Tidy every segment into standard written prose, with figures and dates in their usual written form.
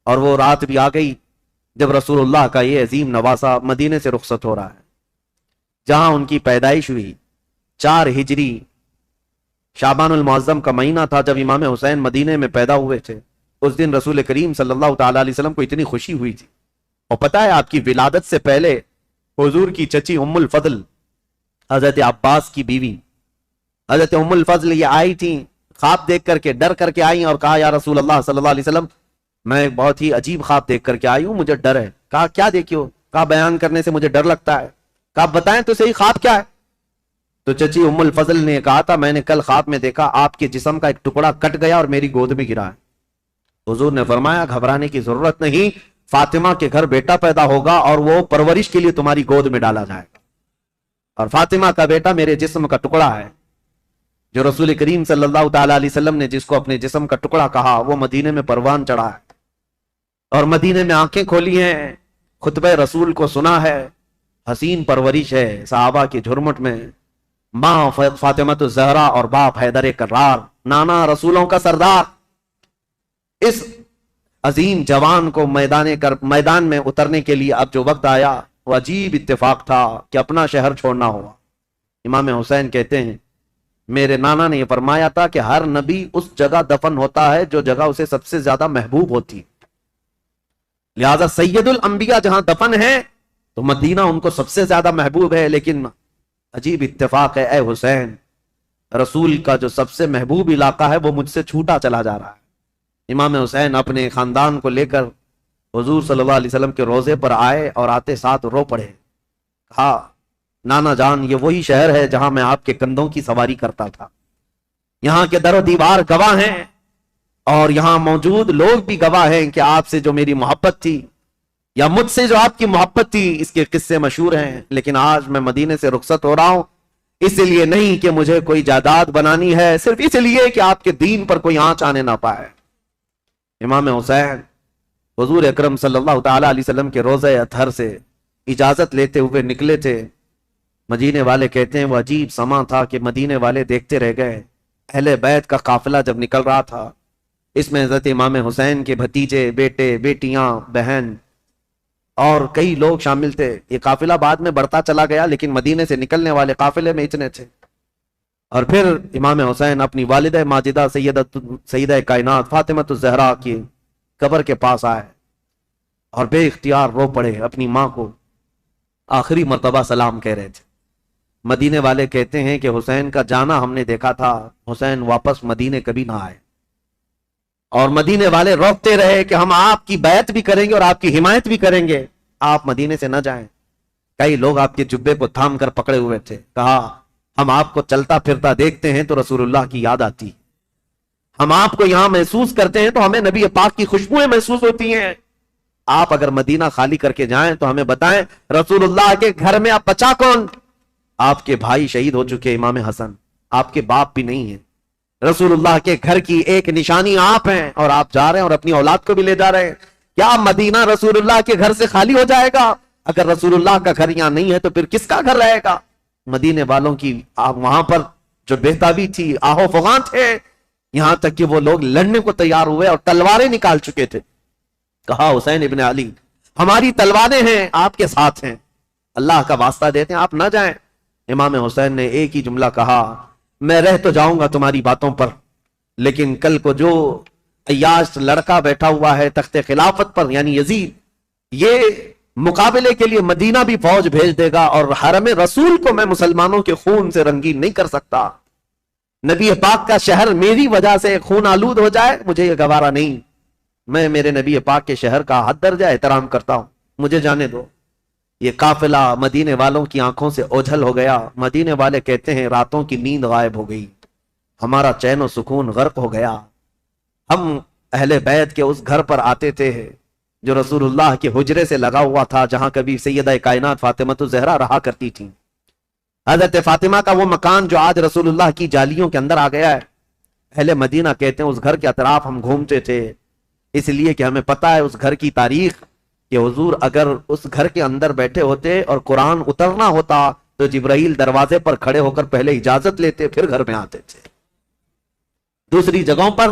اور وہ رات بھی آ گئی جب رسول اللہ کا یہ عظیم نواسا مدینے سے رخصت ہو رہا ہے، جہاں ان کی پیدائش ہوئی 4 ہجری شعبان المعظم کا مہینہ تھا جب امام حسین مدینے میں پیدا ہوئے تھے۔ اس دن رسول کریم صلی اللہ تعالی علیہ وسلم کو اتنی خوشی ہوئی تھی، اور پتہ ہے آپ کی ولادت سے پہلے حضور کی چچی ام الفضل حضرت عباس کی بیوی حضرت ام الفضل یہ آئی تھی، خواب دیکھ کر کے ڈر کر کے آئی اور کہا یا رسول اللہ صلی اللہ علیہ وسلم میں بہت ہی عجیب خواب دیکھ کر کے آئی ہوں، مجھے ڈر ہے۔ کہا کیا دیکھی ہو؟ کہا بیان کرنے سے مجھے ڈر لگتا ہے۔ کہا بتائیں تو صحیح خواب کیا ہے؟ تو چچی ام الفضل نے کہا تھا میں نے کل خواب میں دیکھا آپ کے جسم کا ایک ٹکڑا کٹ گیا اور میری گود میں گرا ہے۔ حضور نے فرمایا گھبرانے کی ضرورت نہیں، فاطمہ کے گھر بیٹا پیدا ہوگا اور وہ پرورش کے لیے تمہاری گود میں ڈالا جائے گا، اور فاطمہ کا بیٹا میرے جسم کا ٹکڑا ہے۔ جو رسول کریم صلی اللہ تعالی علیہ وسلم نے جس کو اپنے جسم کا ٹکڑا کہا وہ مدینے میں پروان چڑھا ہے، اور مدینے میں آنکھیں کھولی ہیں، خطبہ رسول کو سنا ہے، حسین پرورش ہے صحابہ کی جھرمٹ میں، ماں فاطمہ الزہرا اور باپ حیدر کرار، نانا رسولوں کا سردار۔ اس عظیم جوان کو میدان میں اترنے کے لیے اب جو وقت آیا وہ عجیب اتفاق تھا کہ اپنا شہر چھوڑنا ہوا۔ امام حسین کہتے ہیں میرے نانا نے یہ فرمایا تھا کہ ہر نبی اس جگہ دفن ہوتا ہے جو جگہ اسے سب سے زیادہ محبوب ہوتی، لہذا سید الانبیاء جہاں دفن ہے تو مدینہ ان کو سب سے زیادہ محبوب ہے۔ لیکن عجیب اتفاق ہے اے حسین، رسول کا جو سب سے محبوب علاقہ ہے وہ مجھ سے چھوٹا چلا جا رہا ہے۔ امام حسین اپنے خاندان کو لے کر حضور صلی اللہ علیہ وسلم کے روضے پر آئے اور آتے ساتھ رو پڑے، کہا نانا جان یہ وہی شہر ہے جہاں میں آپ کے کندھوں کی سواری کرتا تھا، یہاں کے در و دیوار گواہ ہیں اور یہاں موجود لوگ بھی گواہ ہیں کہ آپ سے جو میری محبت تھی یا مجھ سے جو آپ کی محبت تھی اس کے قصے مشہور ہیں۔ لیکن آج میں مدینے سے رخصت ہو رہا ہوں، اس لیے نہیں کہ مجھے کوئی جائیداد بنانی ہے، صرف اس لیے کہ آپ کے دین پر کوئی آنچ آنے نہ پائے۔ امام حسین حضور اکرم صلی اللہ تعالی علیہ وسلم کے روضہ اطہر سے اجازت لیتے ہوئے نکلے تھے۔ مدینے والے کہتے ہیں وہ عجیب سما تھا کہ مدینے والے دیکھتے رہ گئے۔ اہل بیت کا قافلہ جب نکل رہا تھا، اس میں حضرت امام حسین کے بھتیجے، بیٹے، بیٹیاں، بہن اور کئی لوگ شامل تھے۔ یہ قافلہ بعد میں بڑھتا چلا گیا لیکن مدینے سے نکلنے والے قافلے میں اتنے تھے۔ اور پھر امام حسین اپنی والدہ ماجدہ سیدہ کائنات فاطمہ الزہرا کی قبر کے پاس آئے اور بے اختیار رو پڑے، اپنی ماں کو آخری مرتبہ سلام کہہ رہے تھے۔ مدینے والے کہتے ہیں کہ حسین کا جانا ہم نے دیکھا تھا، حسین واپس مدینے کبھی نہ آئے، اور مدینے والے روکتے رہے کہ ہم آپ کی بیعت بھی کریں گے اور آپ کی حمایت بھی کریں گے، آپ مدینے سے نہ جائیں۔ کئی لوگ آپ کے جبے کو تھام کر پکڑے ہوئے تھے، کہا ہم آپ کو چلتا پھرتا دیکھتے ہیں تو رسول اللہ کی یاد آتی، ہم آپ کو یہاں محسوس کرتے ہیں تو ہمیں نبی پاک کی خوشبوئیں محسوس ہوتی ہیں، آپ اگر مدینہ خالی کر کے جائیں تو ہمیں بتائیں رسول اللہ کے گھر میں اب بچا کون؟ آپ کے بھائی شہید ہو چکے، امام حسن، آپ کے باپ بھی نہیں ہیں، رسول اللہ کے گھر کی ایک نشانی آپ ہیں، اور آپ جا رہے ہیں اور اپنی اولاد کو بھی لے جا رہے ہیں۔ کیا مدینہ رسول اللہ کے گھر سے خالی ہو جائے گا؟ اگر رسول اللہ کا گھر یہاں نہیں ہے تو پھر کس کا گھر رہے گا؟ مدینے والوں کی وہاں پر جو بہتابی تھی، آہو فغاں تھے، یہاں تک کہ وہ لوگ لڑنے کو تیار ہوئے اور تلواریں نکال چکے تھے۔ کہا حسین ابن علی ہماری تلواریں ہیں آپ کے ساتھ ہیں، اللہ کا واسطہ دیتے ہیں آپ نہ جائیں۔ امام حسین نے ایک ہی جملہ کہا میں رہ تو جاؤں گا تمہاری باتوں پر، لیکن کل کو جو عیاش لڑکا بیٹھا ہوا ہے تخت خلافت پر یعنی یزید، یہ مقابلے کے لیے مدینہ بھی فوج بھیج دے گا، اور حرم رسول کو میں مسلمانوں کے خون سے رنگین نہیں کر سکتا۔ نبی پاک کا شہر میری وجہ سے خون آلود ہو جائے، مجھے یہ گوارا نہیں۔ میں میرے نبی پاک کے شہر کا حد درجہ احترام کرتا ہوں، مجھے جانے دو۔ یہ قافلہ مدینے والوں کی آنکھوں سے اوجھل ہو گیا۔ مدینے والے کہتے ہیں راتوں کی نیند غائب ہو گئی، ہمارا چین و سکون غرق ہو گیا۔ ہم اہل بیت کے اس گھر پر آتے تھے جو رسول اللہ کے حجرے سے لگا ہوا تھا، جہاں کبھی سیدہ کائنات فاطمہ الزہرا رہا کرتی تھی۔ حضرت فاطمہ کا وہ مکان جو آج رسول اللہ کی جالیوں کے اندر آ گیا ہے، اہل مدینہ کہتے ہیں اس گھر کے اطراف ہم گھومتے تھے، اس لیے کہ ہمیں پتہ ہے اس گھر کی تاریخ کہ حضور اگر اس گھر کے اندر بیٹھے ہوتے اور قرآن اترنا ہوتا تو جبرائیل دروازے پر کھڑے ہو کر پہلے اجازت لیتے پھر گھر میں آتے تھے۔ دوسری جگہوں پر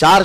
4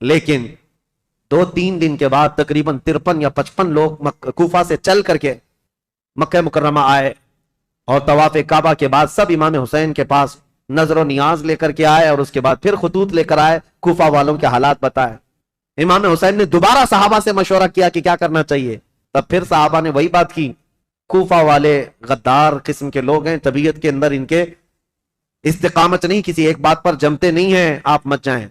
لیکن 2-3 دن کے بعد تقریباً 53 یا 55 لوگ کوفہ سے چل کر کے مکہ مکرمہ آئے، اور طواف کعبہ کے بعد سب امام حسین کے پاس نظر و نیاز لے کر کے آئے، اور اس کے بعد پھر خطوط لے کر آئے، کوفہ والوں کے حالات بتائے۔ امام حسین نے دوبارہ صحابہ سے مشورہ کیا کہ کیا کرنا چاہیے، تب پھر صحابہ نے وہی بات کی، کوفہ والے غدار قسم کے لوگ ہیں، طبیعت کے اندر ان کے استقامت نہیں، کسی ایک بات پر جمتے نہیں ہیں، آپ مت جائیں۔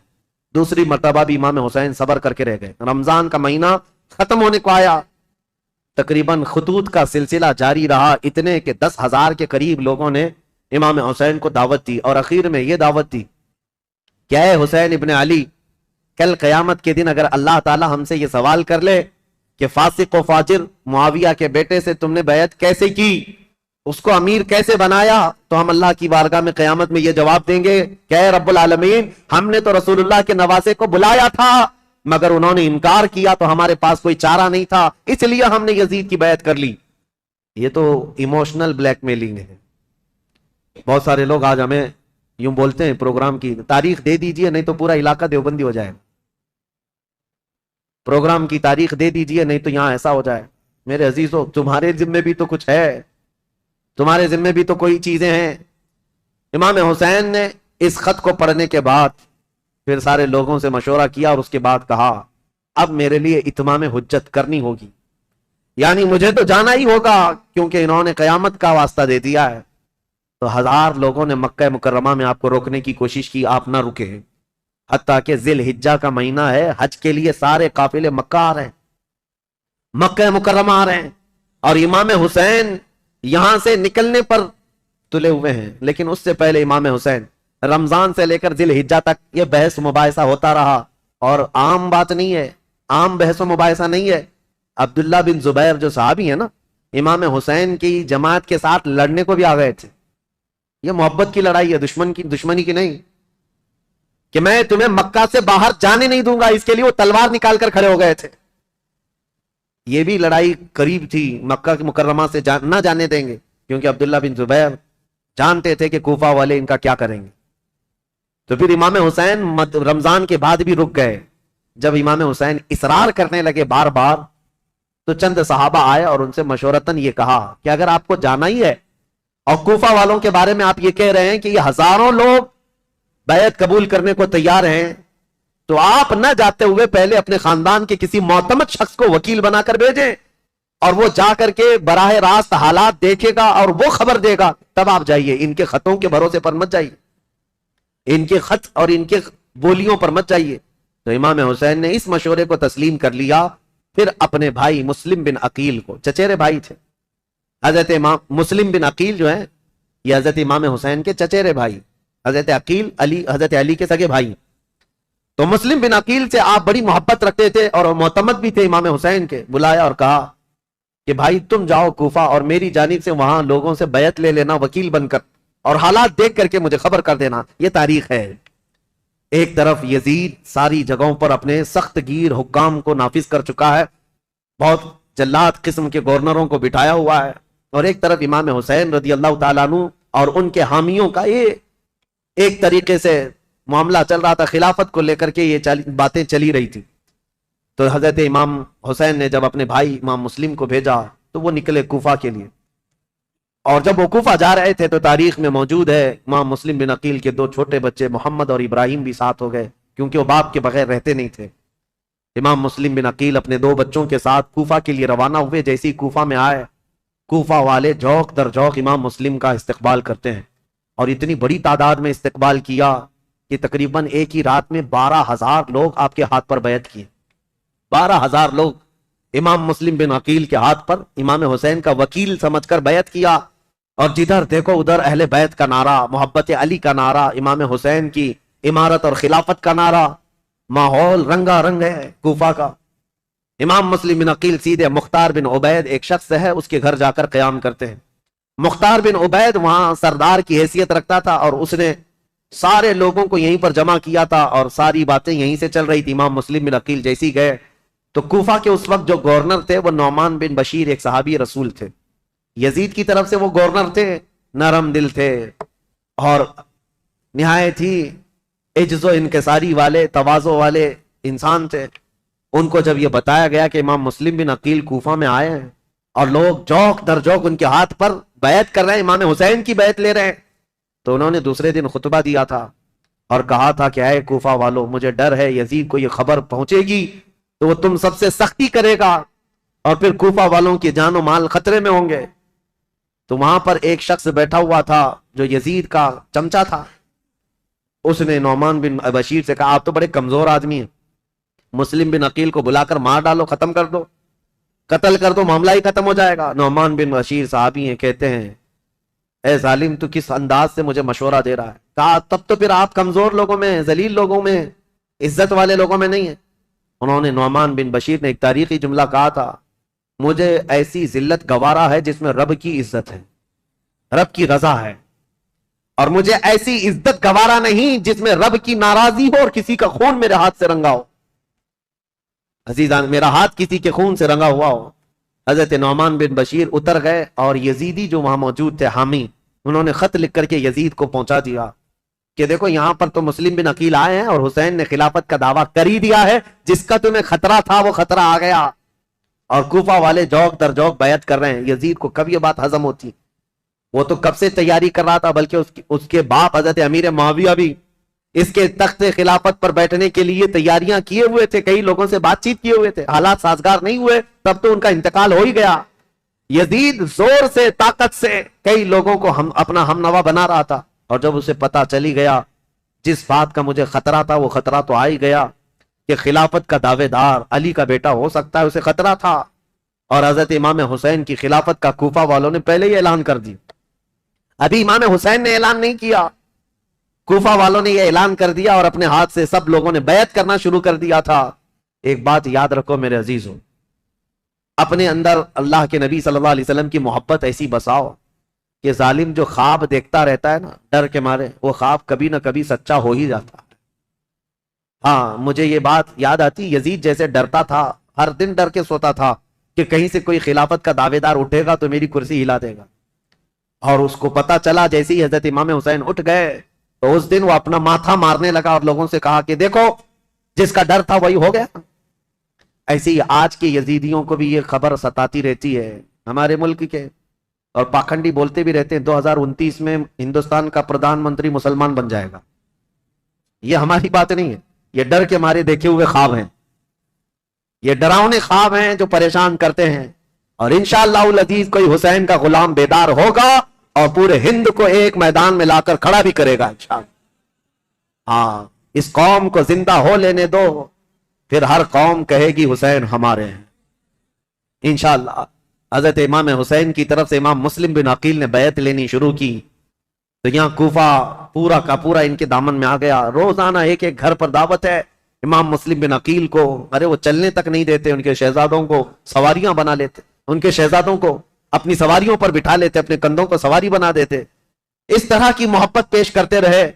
دوسری مرتبہ بھی امام حسین صبر کر کے رہ گئے۔ رمضان کا مہینہ ختم ہونے کو آیا، تقریباً خطوط کا سلسلہ جاری رہا، اتنے کہ 10,000 کے قریب لوگوں نے امام حسین کو دعوت دی، اور اخیر میں یہ دعوت دی کہ اے حسین ابن علی، کل قیامت کے دن اگر اللہ تعالی ہم سے یہ سوال کر لے کہ فاسق و فاجر معاویہ کے بیٹے سے تم نے بیعت کیسے کی، اس کو امیر کیسے بنایا، تو ہم اللہ کی بارگاہ میں قیامت میں یہ جواب دیں گے کہ اے رب العالمین، ہم نے تو رسول اللہ کے نواسے کو بلایا تھا مگر انہوں نے انکار کیا، تو ہمارے پاس کوئی چارہ نہیں تھا، اس لیے ہم نے یزید کی بیعت کر لی۔ یہ تو ایموشنل بلیک میلنگ ہے۔ بہت سارے لوگ آج ہمیں یوں بولتے ہیں پروگرام کی تاریخ دے دیجئے نہیں تو پورا علاقہ دیوبندی ہو جائے، پروگرام کی تاریخ دے دیجئے نہیں تو یہاں ایسا ہو جائے۔ میرے عزیزو، تمہارے ذمے بھی تو کچھ ہے، تمہارے ذمے بھی تو کوئی چیزیں ہیں۔ امام حسین نے اس خط کو پڑھنے کے بعد پھر سارے لوگوں سے مشورہ کیا، اور اس کے بعد کہا اب میرے لیے اتمام حجت کرنی ہوگی، یعنی مجھے تو جانا ہی ہوگا، کیونکہ انہوں نے قیامت کا واسطہ دے دیا ہے۔ تو 1000 لوگوں نے مکہ مکرمہ میں آپ کو روکنے کی کوشش کی، آپ نہ رکے، حتیٰ کہ ذی الحجہ کا مہینہ ہے، حج کے لیے سارے قافلے مکہ آ رہے ہیں، مکہ مکرمہ آ رہے ہیں، اور امام حسین یہاں سے نکلنے پر تلے ہوئے ہیں۔ لیکن اس سے پہلے امام حسین رمضان سے لے کر ذی الحجہ تک یہ بحث مباحثہ ہوتا رہا، اور عام بات نہیں ہے، عام بحث و مباحثہ نہیں ہے۔ عبداللہ بن زبیر جو صحابی ہے نا، امام حسین کی جماعت کے ساتھ لڑنے کو بھی آ گئے تھے۔ یہ محبت کی لڑائی ہے، دشمنی کی نہیں، کہ میں تمہیں مکہ سے باہر جانے نہیں دوں گا، اس کے لیے وہ تلوار نکال کر کھڑے ہو گئے تھے۔ یہ بھی لڑائی قریب تھی، مکہ کے مکرمہ سے نہ جانے دیں گے، کیونکہ عبداللہ بن زبیر جانتے تھے کہ کوفہ والے ان کا کیا کریں گے۔ تو پھر امام حسین رمضان کے بعد بھی رک گئے۔ جب امام حسین اصرار کرنے لگے بار بار، تو چند صحابہ آئے اور ان سے مشورتاً یہ کہا کہ اگر آپ کو جانا ہی ہے اور کوفہ والوں کے بارے میں آپ یہ کہہ رہے ہیں کہ یہ ہزاروں لوگ بیعت قبول کرنے کو تیار ہیں، تو آپ نہ جاتے ہوئے پہلے اپنے خاندان کے کسی معتمد شخص کو وکیل بنا کر بھیجیں، اور وہ جا کر کے براہ راست حالات دیکھے گا اور وہ خبر دے گا، تب آپ جائیے، ان کے خطوں کے بھروسے پر مت جائیے، ان کے خط اور ان کے بولیوں پر مت جائیے۔ تو امام حسین نے اس مشورے کو تسلیم کر لیا۔ پھر اپنے بھائی مسلم بن عقیل کو، چچیرے بھائی تھے حضرت امام مسلم بن عقیل جو ہیں، یہ حضرت امام حسین کے چچیرے بھائی، حضرت عقیل حضرت علی کے سگے بھائی۔ تو مسلم بن عقیل سے آپ بڑی محبت رکھتے تھے اور معتمد بھی تھے امام حسین کے، بلایا اور کہا کہ بھائی تم جاؤ کوفہ اور میری جانب سے وہاں لوگوں سے بیعت لے لینا وکیل بن کر، اور حالات دیکھ کر کے مجھے خبر کر دینا۔ یہ تاریخ ہے۔ ایک طرف یزید ساری جگہوں پر اپنے سخت گیر حکام کو نافذ کر چکا ہے، بہت جلاد قسم کے گورنروں کو بٹھایا ہوا ہے، اور ایک طرف امام حسین رضی اللہ تعالیٰ عنہ اور ان کے حامیوں کا یہ ایک طریقے سے معاملہ چل رہا تھا، خلافت کو لے کر کے یہ باتیں چلی رہی تھی۔ تو حضرت امام حسین نے جب اپنے بھائی امام مسلم کو بھیجا تو وہ نکلے کوفہ کے لیے، اور جب وہ کوفہ جا رہے تھے تو تاریخ میں موجود ہے امام مسلم بن عقیل کے 2 چھوٹے بچے محمد اور ابراہیم بھی ساتھ ہو گئے، کیونکہ وہ باپ کے بغیر رہتے نہیں تھے۔ امام مسلم بن عقیل اپنے 2 بچوں کے ساتھ کوفہ کے لیے روانہ ہوئے۔ جیسے ہی کوفہ میں آئے، کوفہ والے جوق در جوق امام مسلم کا استقبال کرتے ہیں، اور اتنی بڑی تعداد میں استقبال کیا کہ تقریباً ایک ہی رات میں 12,000 لوگ آپ کے ہاتھ پر بیعت کیے۔ 12,000 لوگ امام مسلم بن عقیل کے ہاتھ پر امام حسین کا وکیل سمجھ کر بیعت کیا، اور جدھر دیکھو ادھر اہل بیت کا نعرہ، محبت علی کا نعرہ، امام حسین کی امارت اور خلافت کا نعرہ، ماحول رنگا رنگ ہے کوفہ کا۔ امام مسلم بن عقیل سیدھے مختار بن عبید ایک شخص ہے اس کے گھر جا کر قیام کرتے ہیں۔ مختار بن عبید وہاں سردار کی حیثیت رکھتا تھا، اور اس نے سارے لوگوں کو یہیں پر جمع کیا تھا، اور ساری باتیں یہیں سے چل رہی تھی۔ امام مسلم بن عقیل جیسی گئے تو کوفہ کے اس وقت جو گورنر تھے وہ نعمان بن بشیر ایک صحابی رسول تھے، یزید کی طرف سے وہ گورنر تھے، نرم دل تھے اور نہایت ہی عجز و انکساری والے، تواضع والے، انسان تھے. ان کو جب یہ بتایا گیا کہ امام مسلم بن عقیل کوفہ میں آئے ہیں اور لوگ جوک در جوک ان کے ہاتھ پر بیعت کر رہے ہیں, امام حسین کی بیعت لے رہے ہیں, تو انہوں نے دوسرے دن خطبہ دیا تھا اور کہا تھا کہ اے کوفہ والو, مجھے ڈر ہے یزید کو یہ خبر پہنچے گی تو وہ تم سب سے سختی کرے گا اور پھر کوفہ والوں کی جان و مال خطرے میں ہوں گے. تو وہاں پر ایک شخص بیٹھا ہوا تھا جو یزید کا چمچا تھا. اس نے نعمان بن بشیر سے کہا آپ تو بڑے کمزور آدمی ہیں, مسلم بن عقیل کو بلا کر مار ڈالو, ختم کر دو, قتل کر دو, معاملہ ہی ختم ہو جائے گا. نعمان بن بشیر صحابی ہیں, کہتے ہیں اے ظالم تو کس انداز سے مجھے مشورہ دے رہا ہے. کہا تب تو پھر آپ کمزور لوگوں میں, ذلیل لوگوں میں, عزت والے لوگوں میں نہیں ہیں. انہوں نے نعمان بن بشیر نے ایک تاریخی جملہ کہا تھا, مجھے ایسی ذلت گوارا ہے جس میں رب کی عزت ہے, رب کی رضا ہے, اور مجھے ایسی عزت گوارا نہیں جس میں رب کی ناراضی ہو اور کسی کا خون میرے ہاتھ سے رنگا ہو. عزیزان, میرا ہاتھ کسی کے خون سے رنگا ہوا ہو. حضرت نعمان بن بشیر اتر گئے اور یزیدی جو وہاں موجود تھے حامی, انہوں نے خط لکھ کر کے یزید کو پہنچا دیا کہ دیکھو یہاں پر تو مسلم بن عقیل آئے ہیں اور حسین نے خلافت کا دعویٰ کر ہی دیا ہے, جس کا تمہیں خطرہ تھا وہ خطرہ آ گیا, اور کوفہ والے جوک در جوک بیعت کر رہے ہیں. یزید کو کب یہ بات ہضم ہوتی, وہ تو کب سے تیاری کر رہا تھا, بلکہ اس کے باپ حضرت امیر معاویہ بھی اس کے تخت خلافت پر بیٹھنے کے لیے تیاریاں کیے ہوئے تھے, کئی لوگوں سے بات چیت کیے ہوئے تھے, حالات سازگار نہیں ہوئے تب تو ان کا انتقال ہو ہی گیا. یزید زور سے طاقت سے کئی لوگوں کو اپنا ہم نوا بنا رہا تھا, اور جب اسے پتا چلی گیا جس بات کا مجھے خطرہ تھا وہ خطرہ تو آ ہی گیا کہ خلافت کا دعوے دار علی کا بیٹا ہو سکتا ہے, اسے خطرہ تھا. اور حضرت امام حسین کی خلافت کا کوفہ والوں نے پہلے ہی اعلان کر دی, ابھی امام حسین نے اعلان نہیں کیا, کوفہ والوں نے یہ اعلان کر دیا اور اپنے ہاتھ سے سب لوگوں نے بیعت کرنا شروع کر دیا تھا. ایک بات یاد رکھو میرے عزیزوں, اپنے اندر اللہ کے نبی صلی اللہ علیہ وسلم کی محبت ایسی بساؤ کہ ظالم جو خواب دیکھتا رہتا ہے نا ڈر کے مارے, وہ خواب کبھی نہ کبھی سچا ہو ہی جاتا ہے. ہاں, مجھے یہ بات یاد آتی, یزید جیسے ڈرتا تھا, ہر دن ڈر کے سوتا تھا کہ کہیں سے کوئی خلافت کا دعوے دار اٹھے گا تو میری کرسی ہلا دے گا. اور اس کو پتا چلا جیسے ہی حضرت امام حسین اٹھ گئے تو اس دن وہ اپنا ماتھا مارنے لگا اور لوگوں سے کہا کہ دیکھو جس کا ڈر تھا وہی ہو گیا. ایسی ہی آج کے یزیدیوں کو بھی یہ خبر ستاتی رہتی ہے ہمارے ملک کے, اور پاکھنڈی بولتے بھی رہتے ہیں 2029 میں ہندوستان کا پردھان منتری مسلمان بن جائے گا. یہ ہماری بات نہیں ہے, یہ ڈر کے مارے دیکھے ہوئے خواب ہیں, یہ ڈراؤنے خواب ہیں جو پریشان کرتے ہیں. اور انشاءاللہ العزیز کوئی حسین کا غلام بیدار ہوگا اور پورے ہند کو ایک میدان میں لا کر کھڑا بھی کرے گا انشاءاللہ. ہاں, اس قوم کو زندہ ہو لینے دو, پھر ہر قوم کہے گی حسین ہمارے ہیں انشاءاللہ. حضرت امام حسین کی طرف سے امام مسلم بن عقیل نے بیعت لینی شروع کی تو یہاں کوفہ پورا کا پورا ان کے دامن میں آ گیا. روزانہ ایک ایک گھر پر دعوت ہے امام مسلم بن عقیل کو. ارے وہ چلنے تک نہیں دیتے, ان کے شہزادوں کو سواریاں بنا لیتے, ان کے شہزادوں کو اپنی سواریوں پر بٹھا لیتے, اپنے کندھوں کو سواری بنا دیتے. اس طرح کی محبت پیش کرتے رہے.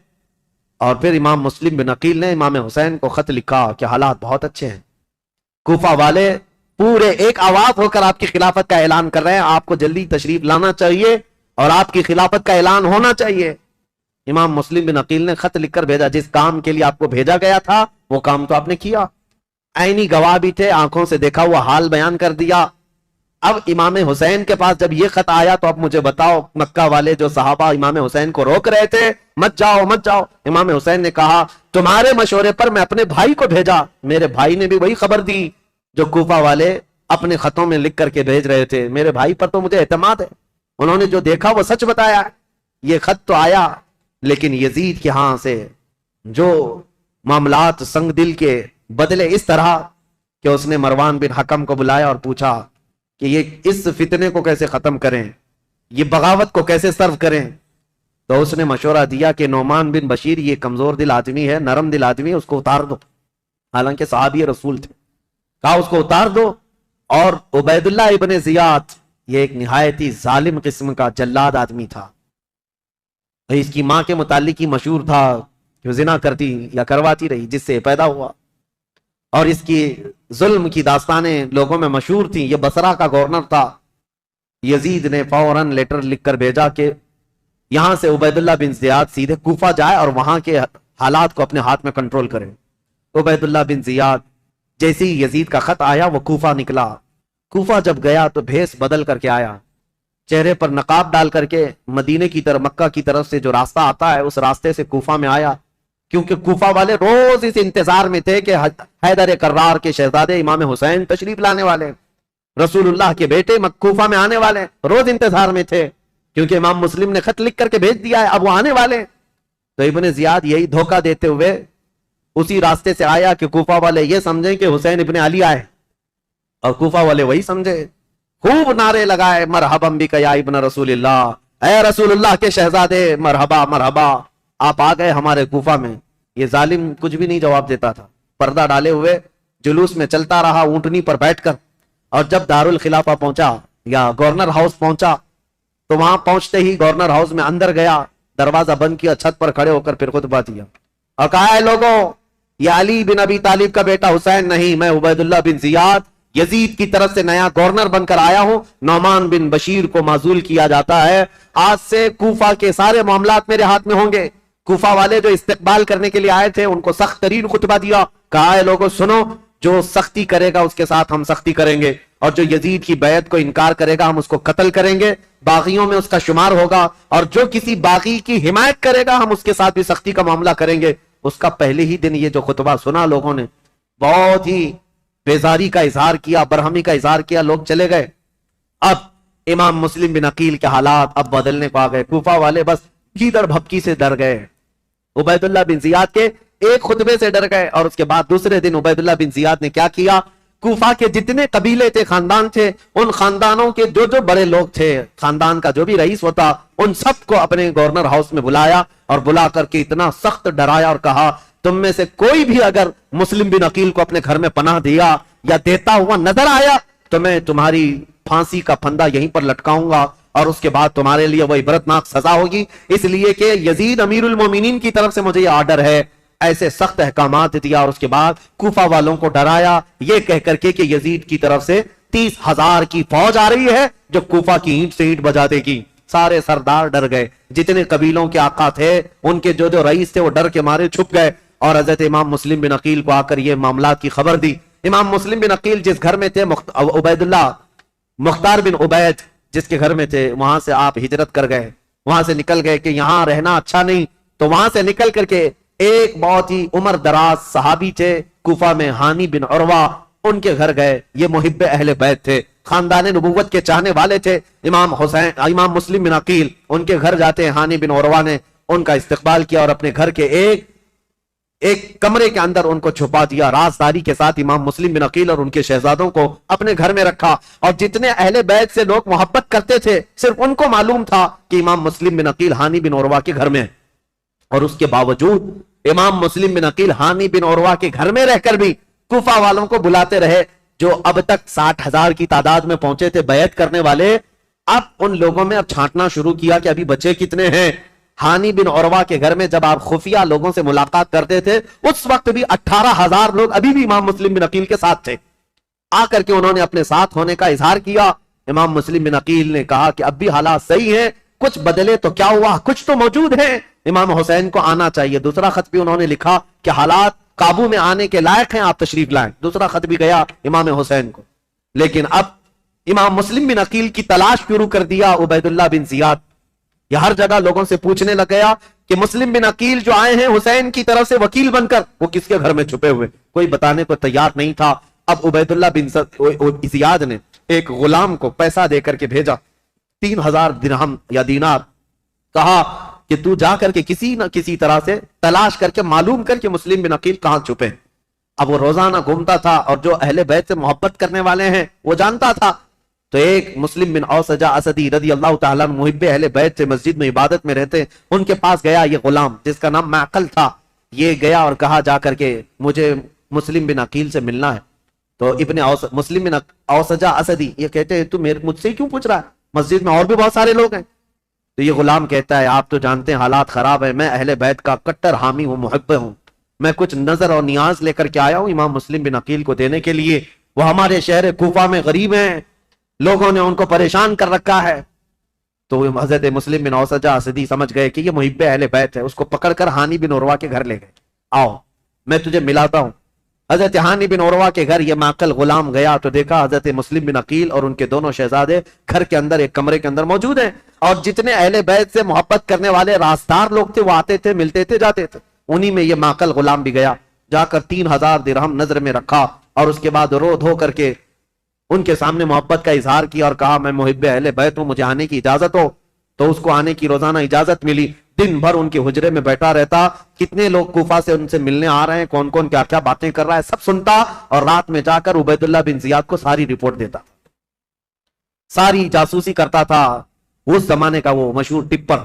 اور پھر امام مسلم بن عقیل نے امام حسین کو خط لکھا کہ حالات بہت اچھے ہیں, کوفہ والے پورے ایک آواز ہو کر آپ کی خلافت کا اعلان کر رہے ہیں, آپ کو جلدی تشریف لانا چاہیے اور آپ کی خلافت کا اعلان ہونا چاہیے. امام مسلم بن عقیل نے خط لکھ کر بھیجا, جس کام کے لیے آپ کو بھیجا گیا تھا وہ کام تو آپ نے کیا, عینی گواہ بھی تھے, آنکھوں سے دیکھا ہوا حال بیان کر دیا. اب امام حسین کے پاس جب یہ خط آیا تو اب مجھے بتاؤ, مکہ والے جو صحابہ امام حسین کو روک رہے تھے مت جاؤ مت جاؤ, امام حسین نے کہا تمہارے مشورے پر میں اپنے بھائی کو بھیجا, میرے بھائی نے بھی وہی خبر دی جو کوفہ والے اپنے خطوں میں لکھ کر کے بھیج رہے تھے, میرے بھائی پر تو مجھے اعتماد ہے, انہوں نے جو دیکھا وہ سچ بتایا. یہ خط تو آیا, لیکن یزید کے ہاں سے جو معاملات سنگ دل کے بدلے اس طرح کہ اس نے مروان بن حکم کو بلایا اور پوچھا کہ یہ اس فتنے کو کیسے ختم کریں, یہ بغاوت کو کیسے سرو کریں. تو اس نے مشورہ دیا کہ نعمان بن بشیر یہ کمزور دل آدمی ہے, نرم دل آدمی ہے, اس کو اتار دو. حالانکہ صحابی رسول تھے, کہا اس کو اتار دو. اور عبید اللہ ابن زیاد یہ ایک نہایت ہی ظالم قسم کا جلاد آدمی تھا, اس کی ماں کے متعلق ہی مشہور تھا کہ زنا کرتی یا کرواتی رہی جس سے پیدا ہوا, اور اس کی ظلم کی داستانیں لوگوں میں مشہور تھیں. یہ بصرہ کا گورنر تھا. یزید نے فوراً لیٹر لکھ کر بھیجا کہ یہاں سے عبید اللہ بن زیاد سیدھے کوفہ جائے اور وہاں کے حالات کو اپنے ہاتھ میں کنٹرول کرے. عبید اللہ بن زیاد جیسے ہی یزید کا خط آیا وہ کوفہ نکلا. کوفہ جب گیا تو بھیس بدل کر کے آیا, چہرے پر نقاب ڈال کر کے مدینے کی طرف, مکہ کی طرف سے جو راستہ آتا ہے اس راستے سے کوفہ میں آیا, کیونکہ کوفہ والے روز اس انتظار میں تھے کہ حیدر کرار کے شہزادے امام حسین تشریف لانے والے, رسول اللہ کے بیٹے کوفہ میں آنے والے, روز انتظار میں تھے کیونکہ امام مسلم نے خط لکھ کر کے بھیج دیا ہے, اب وہ آنے والے. تو ابن زیاد یہی دھوکہ دیتے ہوئے اسی راستے سے آیا کہ کوفہ والے یہ سمجھیں کہ حسین ابن علی آئے, اور کوفہ والے وہی سمجھے. خوب نعرے لگائے, مرحبا بک یا ابن رسول اللہ, اے رسول اللہ کے شہزادے مرحبا مرحبا, آپ آ گئے ہمارے کوفہ میں. یہ ظالم کچھ بھی نہیں جواب دیتا تھا, پردہ ڈالے ہوئے جلوس میں چلتا رہا اونٹنی پر بیٹھ کر. اور جب دارالخلافہ پہنچا یا گورنر ہاؤس پہنچا تو وہاں پہنچتے ہی گورنر ہاؤس میں اندر گیا, دروازہ بند کیا, چھت پر کھڑے ہو کر پھر خطبہ دیا اور کہا ہے لوگوں, یہ علی بن ابی طالب کا بیٹا حسین نہیں, میں عبید اللہ بن زیاد یزید کی طرف سے نیا گورنر بن کر آیا ہوں. نعمان بن بشیر کو معزول کیا جاتا ہے, آج سے کوفہ کے سارے معاملات میرے ہاتھ میں ہوں گے. کوفہ والے جو استقبال کرنے کے لیے آئے تھے ان کو سخت ترین خطبہ دیا, کہا ہے لوگوں سنو, جو سختی کرے گا اس کے ساتھ ہم سختی کریں گے, اور جو یزید کی بیعت کو انکار کرے گا ہم اس کو قتل کریں گے, باغیوں میں اس کا شمار ہوگا, اور جو کسی باغی کی حمایت کرے گا ہم اس کے ساتھ بھی سختی کا معاملہ کریں گے. اس کا پہلے ہی دن یہ جو خطبہ سنا لوگوں نے بہت ہی بیزاری کا اظہار کیا, برہمی کا اظہار کیا, لوگ چلے گئے. اب امام مسلم بن عقیل کے حالات اب بدلنے پا گئے, کوفہ والے بس گیدڑ بھپکی سے ڈر گئے, عبید اللہ بن زیاد کے ایک خطبے سے ڈر گئے. اور اس کے بعد دوسرے دن عبید اللہ بن زیاد نے کیا کیا, کوفہ کے جتنے قبیلے تھے, خاندان تھے, ان خاندانوں کے جو جو بڑے لوگ تھے, خاندان کا جو بھی رئیس ہوتا, ان سب کو اپنے گورنر ہاؤس میں بلایا اور بلا کر کے اتنا سخت ڈرایا اور کہا تم میں سے کوئی بھی اگر مسلم بن عقیل کو اپنے گھر میں پناہ دیا یا دیتا ہوا نظر آیا تو میں تمہاری پھانسی کا پھندا یہیں پر لٹکاؤں گا, اور اس کے بعد تمہارے لیے وہ عبرتناک سزا ہوگی, اس لیے کہ یزید امیر المومنین کی طرف سے مجھے یہ آرڈر ہے. ایسے سخت احکامات دیا اور اس کے بعد کوفہ والوں کو ڈرایا یہ کہہ کر کے کہ یزید کی طرف سے 30,000 کی فوج آ رہی ہے جو کوفہ کی اینٹ سے اینٹ بجا دے گی. سارے سردار ڈر گئے, جتنے قبیلوں کے آقا تھے ان کے جو جو رئیس تھے وہ ڈر کے مارے چھپ گئے, اور حضرت امام مسلم بن عقیل کو آ کر یہ معاملات کی خبر دی. امام مسلم بن عقیل جس گھر میں تھے, عبید اللہ مختار بن عبید جس کے گھر میں تھے, وہاں سے آپ ہجرت کر گئے, وہاں سے نکل گئے کہ یہاں رہنا اچھا نہیں, تو وہاں سے نکل کر کے ایک بہت ہی عمر دراز صحابی تھے کوفہ میں, ہانی بن عروہ, ان کے گھر گئے. یہ محب اہل بیت تھے, خاندان نبوت کے چاہنے والے تھے. امام مسلم بن عقیل ان کے گھر جاتے ہیں, ہانی بن عروہ نے ان کا استقبال کیا اور اپنے گھر کے ایک کمرے کے اندر ان کو چھپا دیا. رازداری کے ساتھ امام مسلم بن عقیل اور ان کے شہزادوں کو اپنے گھر میں رکھا, اور جتنے اہل بیت سے لوگ محبت کرتے تھے صرف ان کو معلوم تھا کہ امام مسلم بن عقیل ہانی بن عروہ کے گھر میں, اور اس کے باوجود امام مسلم بن عقیل ہانی بن عروہ کے گھر میں رہ کر بھی کوفہ والوں کو بلاتے رہے. جو اب تک 60,000 کی تعداد میں پہنچے تھے بیعت کرنے والے, اب ان لوگوں میں اب چھانٹنا شروع کیا کہ ابھی بچے کتنے ہیں. ہانی بن عروہ کے گھر میں جب آپ خفیہ لوگوں سے ملاقات کرتے تھے اس وقت بھی 18,000 لوگ ابھی بھی امام مسلم بن عقیل کے ساتھ تھے. آ کر کے انہوں نے اپنے ساتھ ہونے کا اظہار کیا. امام مسلم بن عقیل نے کہا کہ اب بھی حالات صحیح ہیں, کچھ بدلے تو کیا ہوا, کچھ تو موجود ہیں, امام حسین کو آنا چاہیے. دوسرا خط بھی انہوں نے لکھا کہ حالات قابو میں آنے کے لائق ہیں, آپ تشریف لائیں. دوسرا خط بھی گیا امام حسین کو. لیکن اب امام مسلم بن عقیل کی تلاش شروع کر دیا عبید اللہ بن زیاد. یہ ہر جگہ لوگوں سے پوچھنے لگ گیا کہ مسلم بن عقیل جو آئے ہیں حسین کی طرف سے وکیل بن کر, وہ کس کے گھر میں چھپے ہوئے, کوئی بتانے کو تیار نہیں تھا. اب عبید اللہ بن زیاد نے ایک غلام کو پیسہ دے کر کے بھیجا, 3,000 درہم یا دینار, کہا کہ تو جا کر کے کسی نہ کسی طرح سے تلاش کر کے معلوم کر کے مسلم بن عقیل کہاں چھپے. اب وہ روزانہ گھومتا تھا اور جو اہل بیت سے محبت کرنے والے ہیں وہ جانتا تھا. تو ایک مسلم بن اوسجہ اسدی رضی اللہ تعالیٰ محب اہل بیت سے مسجد میں عبادت میں رہتے, ان کے پاس گیا یہ غلام جس کا نام معقل تھا. یہ گیا اور کہا جا کر کے مجھے مسلم بن عقیل سے ملنا ہے. تو مسلم بن اوسجہ اسدی یہ کہتے ہیں تو مجھ سے کیوں پوچھ رہا ہے, مسجد میں اور بھی بہت سارے لوگ ہیں. تو یہ غلام کہتا ہے آپ تو جانتے ہیں حالات خراب ہیں, میں اہل بیت کا کٹر حامی ہوں, محب ہوں, میں کچھ نظر اور نیاز لے کر کے آیا ہوں امام مسلم بن عقیل کو دینے کے لیے. وہ ہمارے شہر کوفہ میں غریب ہیں, لوگوں نے ان کو پریشان کر رکھا ہے. تو حضرت مسلم بن اوسجہ اسدی سمجھ گئے کہ یہ محب اہل بیت ہے, اس کو پکڑ کر ہانی بن عروہ کے گھر لے گئے. آؤ میں تجھے ملاتا ہوں. حضرت ہانی بن عروہ کے گھر یہ معقل غلام گیا تو دیکھا حضرت مسلم بن عقیل اور ان کے دونوں شہزادے گھر کے اندر ایک کمرے کے اندر موجود ہیں، اور جتنے اہل بیت سے محبت کرنے والے راستار لوگ تھے وہ آتے تھے، ملتے تھے، جاتے تھے۔ انہی میں یہ معقل غلام بھی گیا، جا کر 3000 درہم نظر میں رکھا اور اس کے بعد رو دھو کر کے ان کے سامنے محبت کا اظہار کیا اور کہا میں محب اہل بیت ہوں، مجھے آنے کی اجازت ہو۔ تو اس کو آنے کی روزانہ اجازت ملی، دن بھر ان کے حجرے میں بیٹھا رہتا، کتنے لوگ کوفہ سے ان سے ملنے آ رہے ہیں، کون کون کیا کیا باتیں کر رہا ہے سب سنتا، اور رات میں جا کر عبید اللہ بن زیاد کو ساری رپورٹ دیتا، ساری جاسوسی کرتا تھا۔ اس زمانے کا وہ مشہور ٹپر،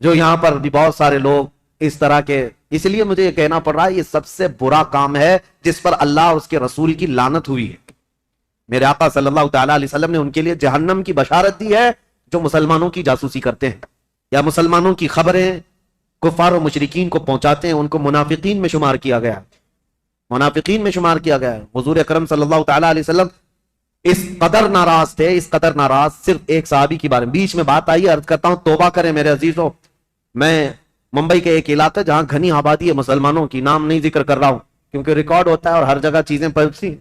جو یہاں پر بھی بہت سارے لوگ اس طرح کے، اس لیے مجھے یہ کہنا پڑ رہا ہے یہ سب سے برا کام ہے جس پر اللہ اور اس کے رسول کی لعنت ہوئی ہے۔ میرے آقا صلی اللہ تعالیٰ علیہ وسلم نے ان کے لیے جہنم کی بشارت دی ہے جو مسلمانوں کی جاسوسی کرتے ہیں یا مسلمانوں کی خبریں کفار و مشرکین کو پہنچاتے ہیں، ان کو منافقین میں شمار کیا گیا ہے، منافقین میں شمار کیا گیا ہے۔ حضور اکرم صلی اللہ تعالیٰ علیہ وسلم اس قدر ناراض تھے، اس قدر ناراض، صرف ایک صحابی کی بارے میں بیچ میں بات آئی، عرض کرتا ہوں توبہ کریں میرے عزیزوں، میں ممبئی کے ایک علاقہ جہاں گھنی آبادی ہے مسلمانوں کی، نام نہیں ذکر کر رہا ہوں کیونکہ ریکارڈ ہوتا ہے اور ہر جگہ چیزیں پہنچتی ہیں،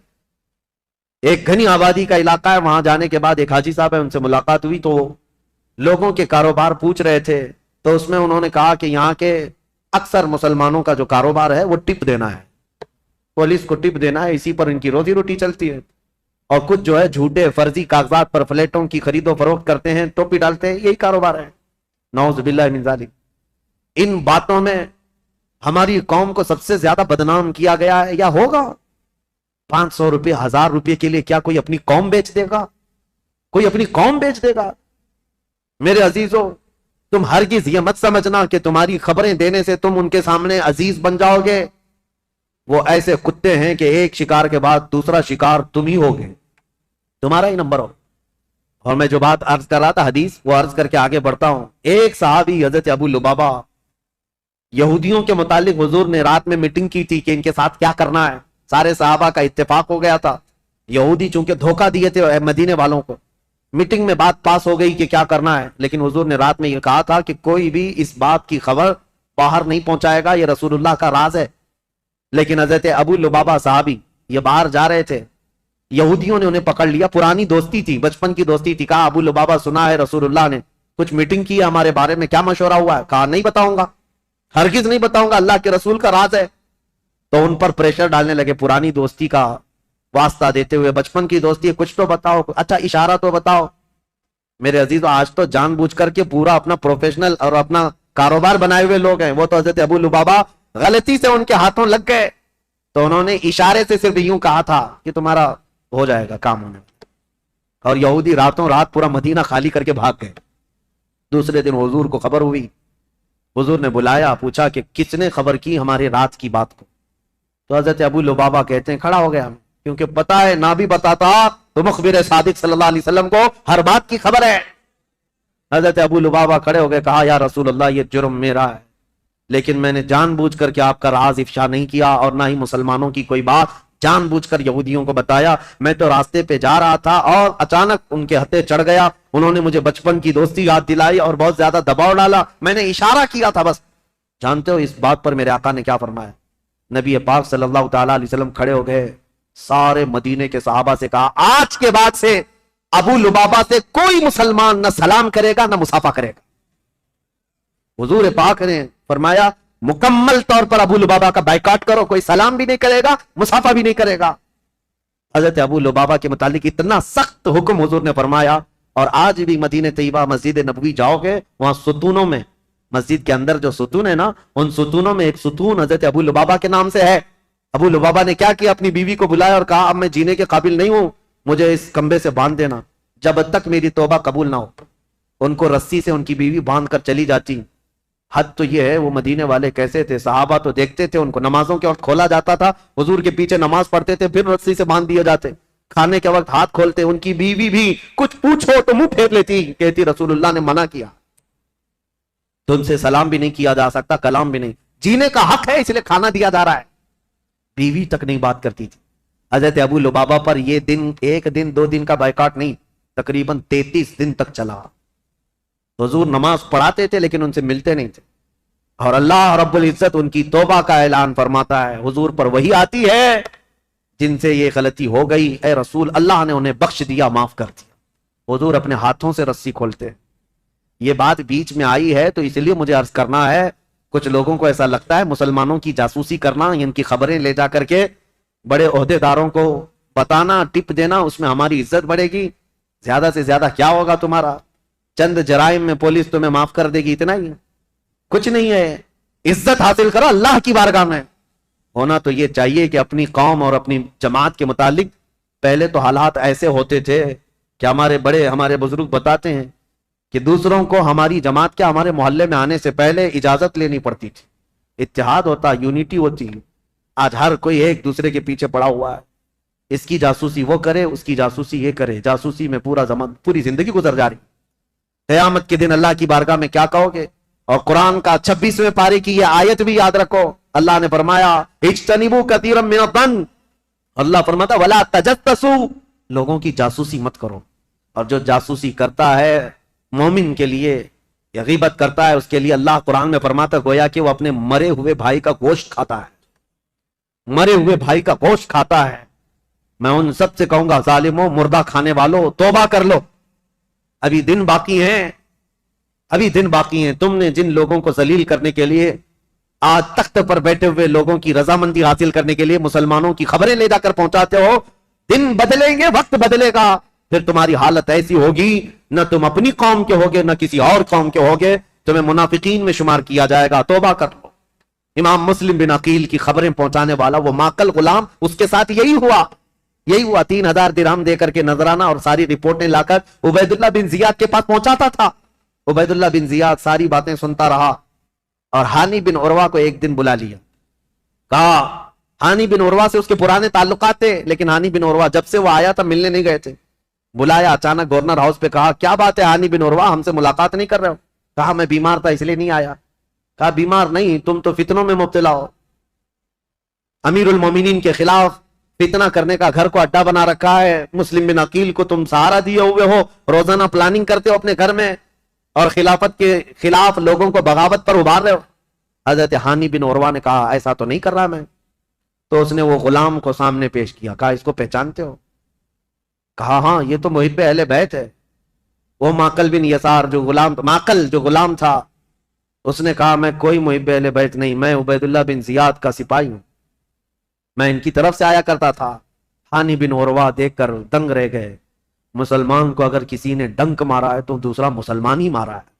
ایک گھنی آبادی کا علاقہ ہے، وہاں جانے کے بعد ایک حاجی صاحب ہے، ان سے ملاقات ہوئی تو لوگوں کے کاروبار پوچھ رہے تھے، تو اس میں انہوں نے کہا کہ یہاں کے اکثر مسلمانوں کا جو کاروبار ہے وہ ٹپ دینا ہے، پولیس کو ٹپ دینا ہے، اسی پر ان کی روزی روٹی چلتی ہے، اور کچھ جو ہے جھوٹے فرضی کاغذات پر فلیٹوں کی خرید و فروخت کرتے ہیں، ٹوپی ڈالتے ہیں، یہی کاروبار ہے، نعوذ باللہ من ذالک۔ ان باتوں میں ہماری قوم کو سب سے زیادہ بدنام کیا گیا ہے، یا ہوگا 500 روپے 1000 روپے کے لیے کیا کوئی اپنی قوم بیچ دے گا؟ کوئی اپنی قوم بیچ دے گا؟ میرے عزیزوں، تم ہرگز یہ مت سمجھنا کہ تمہاری خبریں دینے سے تم ان کے سامنے عزیز بن جاؤ گے، وہ ایسے کتے ہیں کہ ایک شکار کے بعد دوسرا شکار تم ہی ہوگے، تمہارا ہی نمبر ہو۔ اور میں جو بات عرض کر رہا تھا حدیث، وہ عرض کر کے آگے بڑھتا ہوں۔ ایک صحابی حضرت ابو لبابہ، یہودیوں کے متعلق حضور نے رات میں میٹنگ کی تھی کہ ان کے ساتھ کیا کرنا ہے، سارے صحابہ کا اتفاق ہو گیا تھا، یہودی چونکہ دھوکہ دیے تھے مدینے والوں کو، میٹنگ میں بات پاس ہو گئی کہ کیا کرنا ہے، لیکن حضور نے رات میں یہ کہا تھا کہ کوئی بھی اس بات کی خبر باہر نہیں پہنچائے گا، یہ رسول اللہ کا راز ہے۔ لیکن حضرت ابو لبابہ صحابی یہ باہر جا رہے تھے، یہودیوں نے انہیں پکڑ لیا، پرانی دوستی تھی، بچپن کی دوستی تھی، کہا ابو لبابہ سنا ہے رسول اللہ نے کچھ میٹنگ کی ہے ہمارے بارے میں، کیا مشورہ ہوا ہے؟ کہا نہیں بتاؤں گا، ہرگز نہیں بتاؤں گا، اللہ کے رسول کا راز ہے۔ تو ان پر پریشر ڈالنے لگے، پرانی دوستی کا واسطہ دیتے ہوئے، بچپن کی دوستی ہے، کچھ تو بتاؤ، اچھا اشارہ تو بتاؤ۔ میرے عزیزو، آج تو جان بوجھ کر کے پورا اپنا پروفیشنل اور اپنا کاروبار بنائے ہوئے لوگ ہیں، وہ تو حضرت ابو لبابہ غلطی سے ان کے ہاتھوں لگ گئے، تو انہوں نے اشارے سے صرف یوں کہا تھا کہ تمہارا ہو جائے گا کام ہونے، اور یہودی راتوں رات پورا مدینہ خالی کر کے بھاگ گئے۔ دوسرے دن حضور کو خبر ہوئی، حضور نے بلایا، پوچھا کہ کس نے خبر کی ہمارے رات کی بات کو؟ تو حضرت ابو لبابہ کہتے ہیں کھڑا ہو گیا، کیونکہ پتا ہے نہ بھی بتاتا تو مخبر صادق صلی اللہ علیہ وسلم کو ہر بات کی خبر ہے۔ حضرت ابو لبابہ کھڑے ہو گئے، کہا یا رسول اللہ یہ جرم میرا ہے، لیکن میں نے جان بوجھ کر کے آپ کا راز افشا نہیں کیا، اور نہ ہی مسلمانوں کی کوئی بات جان بوجھ کر یہودیوں کو بتایا، میں تو راستے پہ جا رہا تھا اور اچانک ان کے ہتھے چڑھ گیا، انہوں نے مجھے بچپن کی دوستی یاد دلائی اور بہت زیادہ دباؤ ڈالا، میں نے اشارہ کیا تھا بس۔ جانتے ہو اس بات پر میرے آقا نے کیا فرمایا؟ نبی پاک صلی اللہ تعالیٰ علیہ وسلم کھڑے ہو گئے، سارے مدینے کے صحابہ سے کہا آج کے بعد سے ابو لبابہ سے کوئی مسلمان نہ سلام کرے گا نہ مصافحہ کرے گا۔ حضور پاک نے فرمایا مکمل طور پر ابو لبابہ کا بائیکاٹ کرو، کوئی سلام بھی نہیں کرے گا، مصافحہ بھی نہیں کرے گا۔ حضرت ابو لبابہ کے متعلق اتنا سخت حکم حضور نے فرمایا، اور آج بھی مدینہ طیبہ مسجد نبوی جاؤ گے، وہاں ستونوں میں، مسجد کے اندر جو ستون ہے نا، ان ستونوں میں ایک ستون حضرت ابو لبابہ کے نام سے ہے۔ ابو لبابہ نے کیا کیا؟ اپنی بیوی کو بلایا اور کہا اب میں جینے کے قابل نہیں ہوں، مجھے اس کمبے سے باندھ دینا جب تک میری توبہ قبول نہ ہو۔ ان کو رسی سے ان کی بیوی باندھ کر چلی جاتی۔ حد تو یہ ہے وہ مدینے والے کیسے تھے، صحابہ تو دیکھتے تھے ان کو نمازوں کے وقت کھولا جاتا تھا، حضور کے پیچھے نماز پڑھتے تھے، پھر رسی سے باندھ دیے جاتے، کھانے کے وقت ہاتھ کھولتے، ان کی بیوی بھی کچھ پوچھو تو منہ پھیر لیتی، کہتی رسول اللہ نے منع کیا، تم سے سلام بھی نہیں کیا جا سکتا، کلام بھی نہیں، جینے کا حق ہے اس لیے کھانا دیا جا رہا ہے۔ بیوی تک نہیں بات کرتی تھی۔ حضرت ابو لبابہ پر یہ دن ایک دن دو دن کا بائیکاٹ نہیں، تقریباً 33 دن تک چلا۔ حضور نماز پڑھاتے تھے لیکن ان سے ملتے نہیں تھے، اور اللہ رب العزت ان کی توبہ کا اعلان فرماتا ہے، حضور پر وہی آتی ہے جن سے یہ غلطی ہو گئی، اے رسول اللہ نے انہیں بخش دیا، معاف کر دیا۔ حضور اپنے ہاتھوں سے رسی کھولتے ہیں۔ یہ بات بیچ میں آئی ہے تو اس لیے مجھے عرض کرنا ہے، کچھ لوگوں کو ایسا لگتا ہے مسلمانوں کی جاسوسی کرنا، ان کی خبریں لے جا کر کے بڑے عہدے داروں کو بتانا، ٹپ دینا، اس میں ہماری عزت بڑھے گی۔ زیادہ سے زیادہ کیا ہوگا تمہارا؟ چند جرائم میں پولیس تمہیں معاف کر دے گی، اتنا ہی کچھ نہیں ہے۔ عزت حاصل کرو اللہ کی بارگاہ میں۔ ہونا تو یہ چاہیے کہ اپنی قوم اور اپنی جماعت کے متعلق پہلے تو حالات ایسے ہوتے تھے کہ ہمارے بزرگ بتاتے ہیں کہ دوسروں کو ہماری جماعت کے ہمارے محلے میں آنے سے پہلے اجازت لینی پڑتی تھی، اتحاد ہوتا، یونٹی ہوتی۔ آج ہر کوئی ایک دوسرے کے پیچھے پڑا ہوا ہے، اس کی جاسوسی وہ کرے، اس کی جاسوسی یہ کرے، جاسوسی میں پوری زندگی گزر جا رہی۔ قیامت کے دن اللہ کی بارگاہ میں کیا کہو گے؟ اور قرآن کا 26ویں پارے کی یہ آیت بھی یاد رکھو، اللہ نے فرمایا اجتنبوا کثیرا من الظن، اللہ فرماتا ولا تجسسوا، لوگوں کی جاسوسی مت کرو۔ اور جو جاسوسی کرتا ہے مومن کے لیے یا غیبت کرتا ہے اس کے لیے اللہ قرآن میں فرماتا گویا کہ وہ اپنے مرے ہوئے بھائی کا گوشت کھاتا ہے، مرے ہوئے بھائی کا گوشت کھاتا ہے۔ میں ان سب سے کہوں گا ظالموں، مردہ کھانے والوں، توبہ کر لو، ابھی دن باقی ہیں، ابھی دن باقی ہیں۔ تم نے جن لوگوں کو ذلیل کرنے کے لیے آج تخت پر بیٹھے ہوئے لوگوں کی رضامندی حاصل کرنے کے لیے مسلمانوں کی خبریں لے جا کر پہنچاتے ہو، دن بدلیں گے، وقت بدلے گا، پھر تمہاری حالت ایسی ہوگی نہ تم اپنی قوم کے ہوگے نہ کسی اور قوم کے ہوگے، تمہیں منافقین میں شمار کیا جائے گا۔ توبہ کر لو۔ امام مسلم بن عقیل کی خبریں پہنچانے والا وہ ماکل غلام، اس کے ساتھ یہی ہوا 3000 درہم دے کر کے نذرانہ اور ساری رپورٹیں لا کر عبید اللہ بن زیاد کے پاس پہنچاتا تھا۔ عبید اللہ بن زیاد ساری باتیں سنتا رہا اور ہانی بن عروہ کو ایک دن بلا لیا، کہا ہانی بن عروہ سے اس کے پرانے تعلقات تھے، لیکن ہانی بن عروہ جب سے وہ آیا تھا ملنے نہیں گئے تھے۔ بلایا اچانک گورنر ہاؤس پہ، کہا کیا بات ہے ہانی بن عروہ، ہم سے ملاقات نہیں کر رہے ہو؟ کہا میں بیمار تھا اس لیے نہیں آیا۔ کہا بیمار نہیں، تم تو فتنوں میں مبتلا ہو، امیر المومنین کے خلاف فتنہ کرنے کا گھر کو اڈا بنا رکھا ہے، مسلم بن عقیل کو تم سہارا دیے ہوئے ہو، روزانہ پلاننگ کرتے ہو اپنے گھر میں اور خلافت کے خلاف لوگوں کو بغاوت پر ابھار رہے ہو۔ حضرت ہانی بن عروہ نے کہا ایسا تو نہیں کر رہا میں۔ تو اس نے وہ غلام کو سامنے پیش کیا، کہا اس کو پہچانتے ہو؟ کہا ہاں یہ تو محب اہل بیت ہے۔ وہ ماکل بن یسار جو غلام تھا، اس نے کہا میں کوئی محب اہل بیت نہیں، میں عبید اللہ بن زیاد کا سپاہی ہوں، میں ان کی طرف سے آیا کرتا تھا۔ ہانی بن عروہ دیکھ کر دنگ رہ گئے، مسلمان کو اگر کسی نے ڈنک مارا ہے تو دوسرا مسلمان ہی مارا ہے۔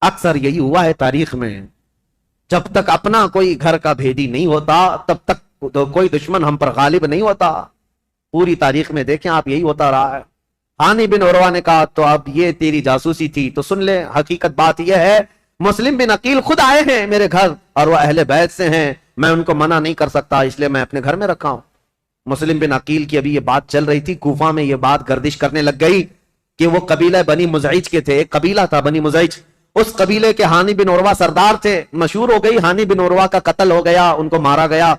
اکثر یہی ہوا ہے تاریخ میں، جب تک اپنا کوئی گھر کا بھیدی نہیں ہوتا تب تک کوئی دشمن ہم پر غالب نہیں ہوتا۔ پوری تاریخ میں دیکھیں آپ، یہی ہوتا رہا ہے۔ ہانی بن عروہ نے کہا تو اب یہ تیری جاسوسی تھی تو سن لے، حقیقت بات یہ ہے مسلم بن عقیل خود آئے ہیں میرے گھر اور وہ اہل بیت سے ہیں، میں ان کو منع نہیں کر سکتا، اس لیے میں اپنے گھر میں رکھا ہوں۔ مسلم بن عقیل کی ابھی یہ بات چل رہی تھی، کوفہ میں یہ بات گردش کرنے لگ گئی کہ وہ قبیلہ بنی مزعج کے تھے، ایک قبیلہ تھا بنی مزعج، اس قبیلے کے ہانی بن عروہ سردار تھے، مشہور ہو گئی، ہانی بن عروہ کا قتل ہو گیا، ان کو مارا گیا۔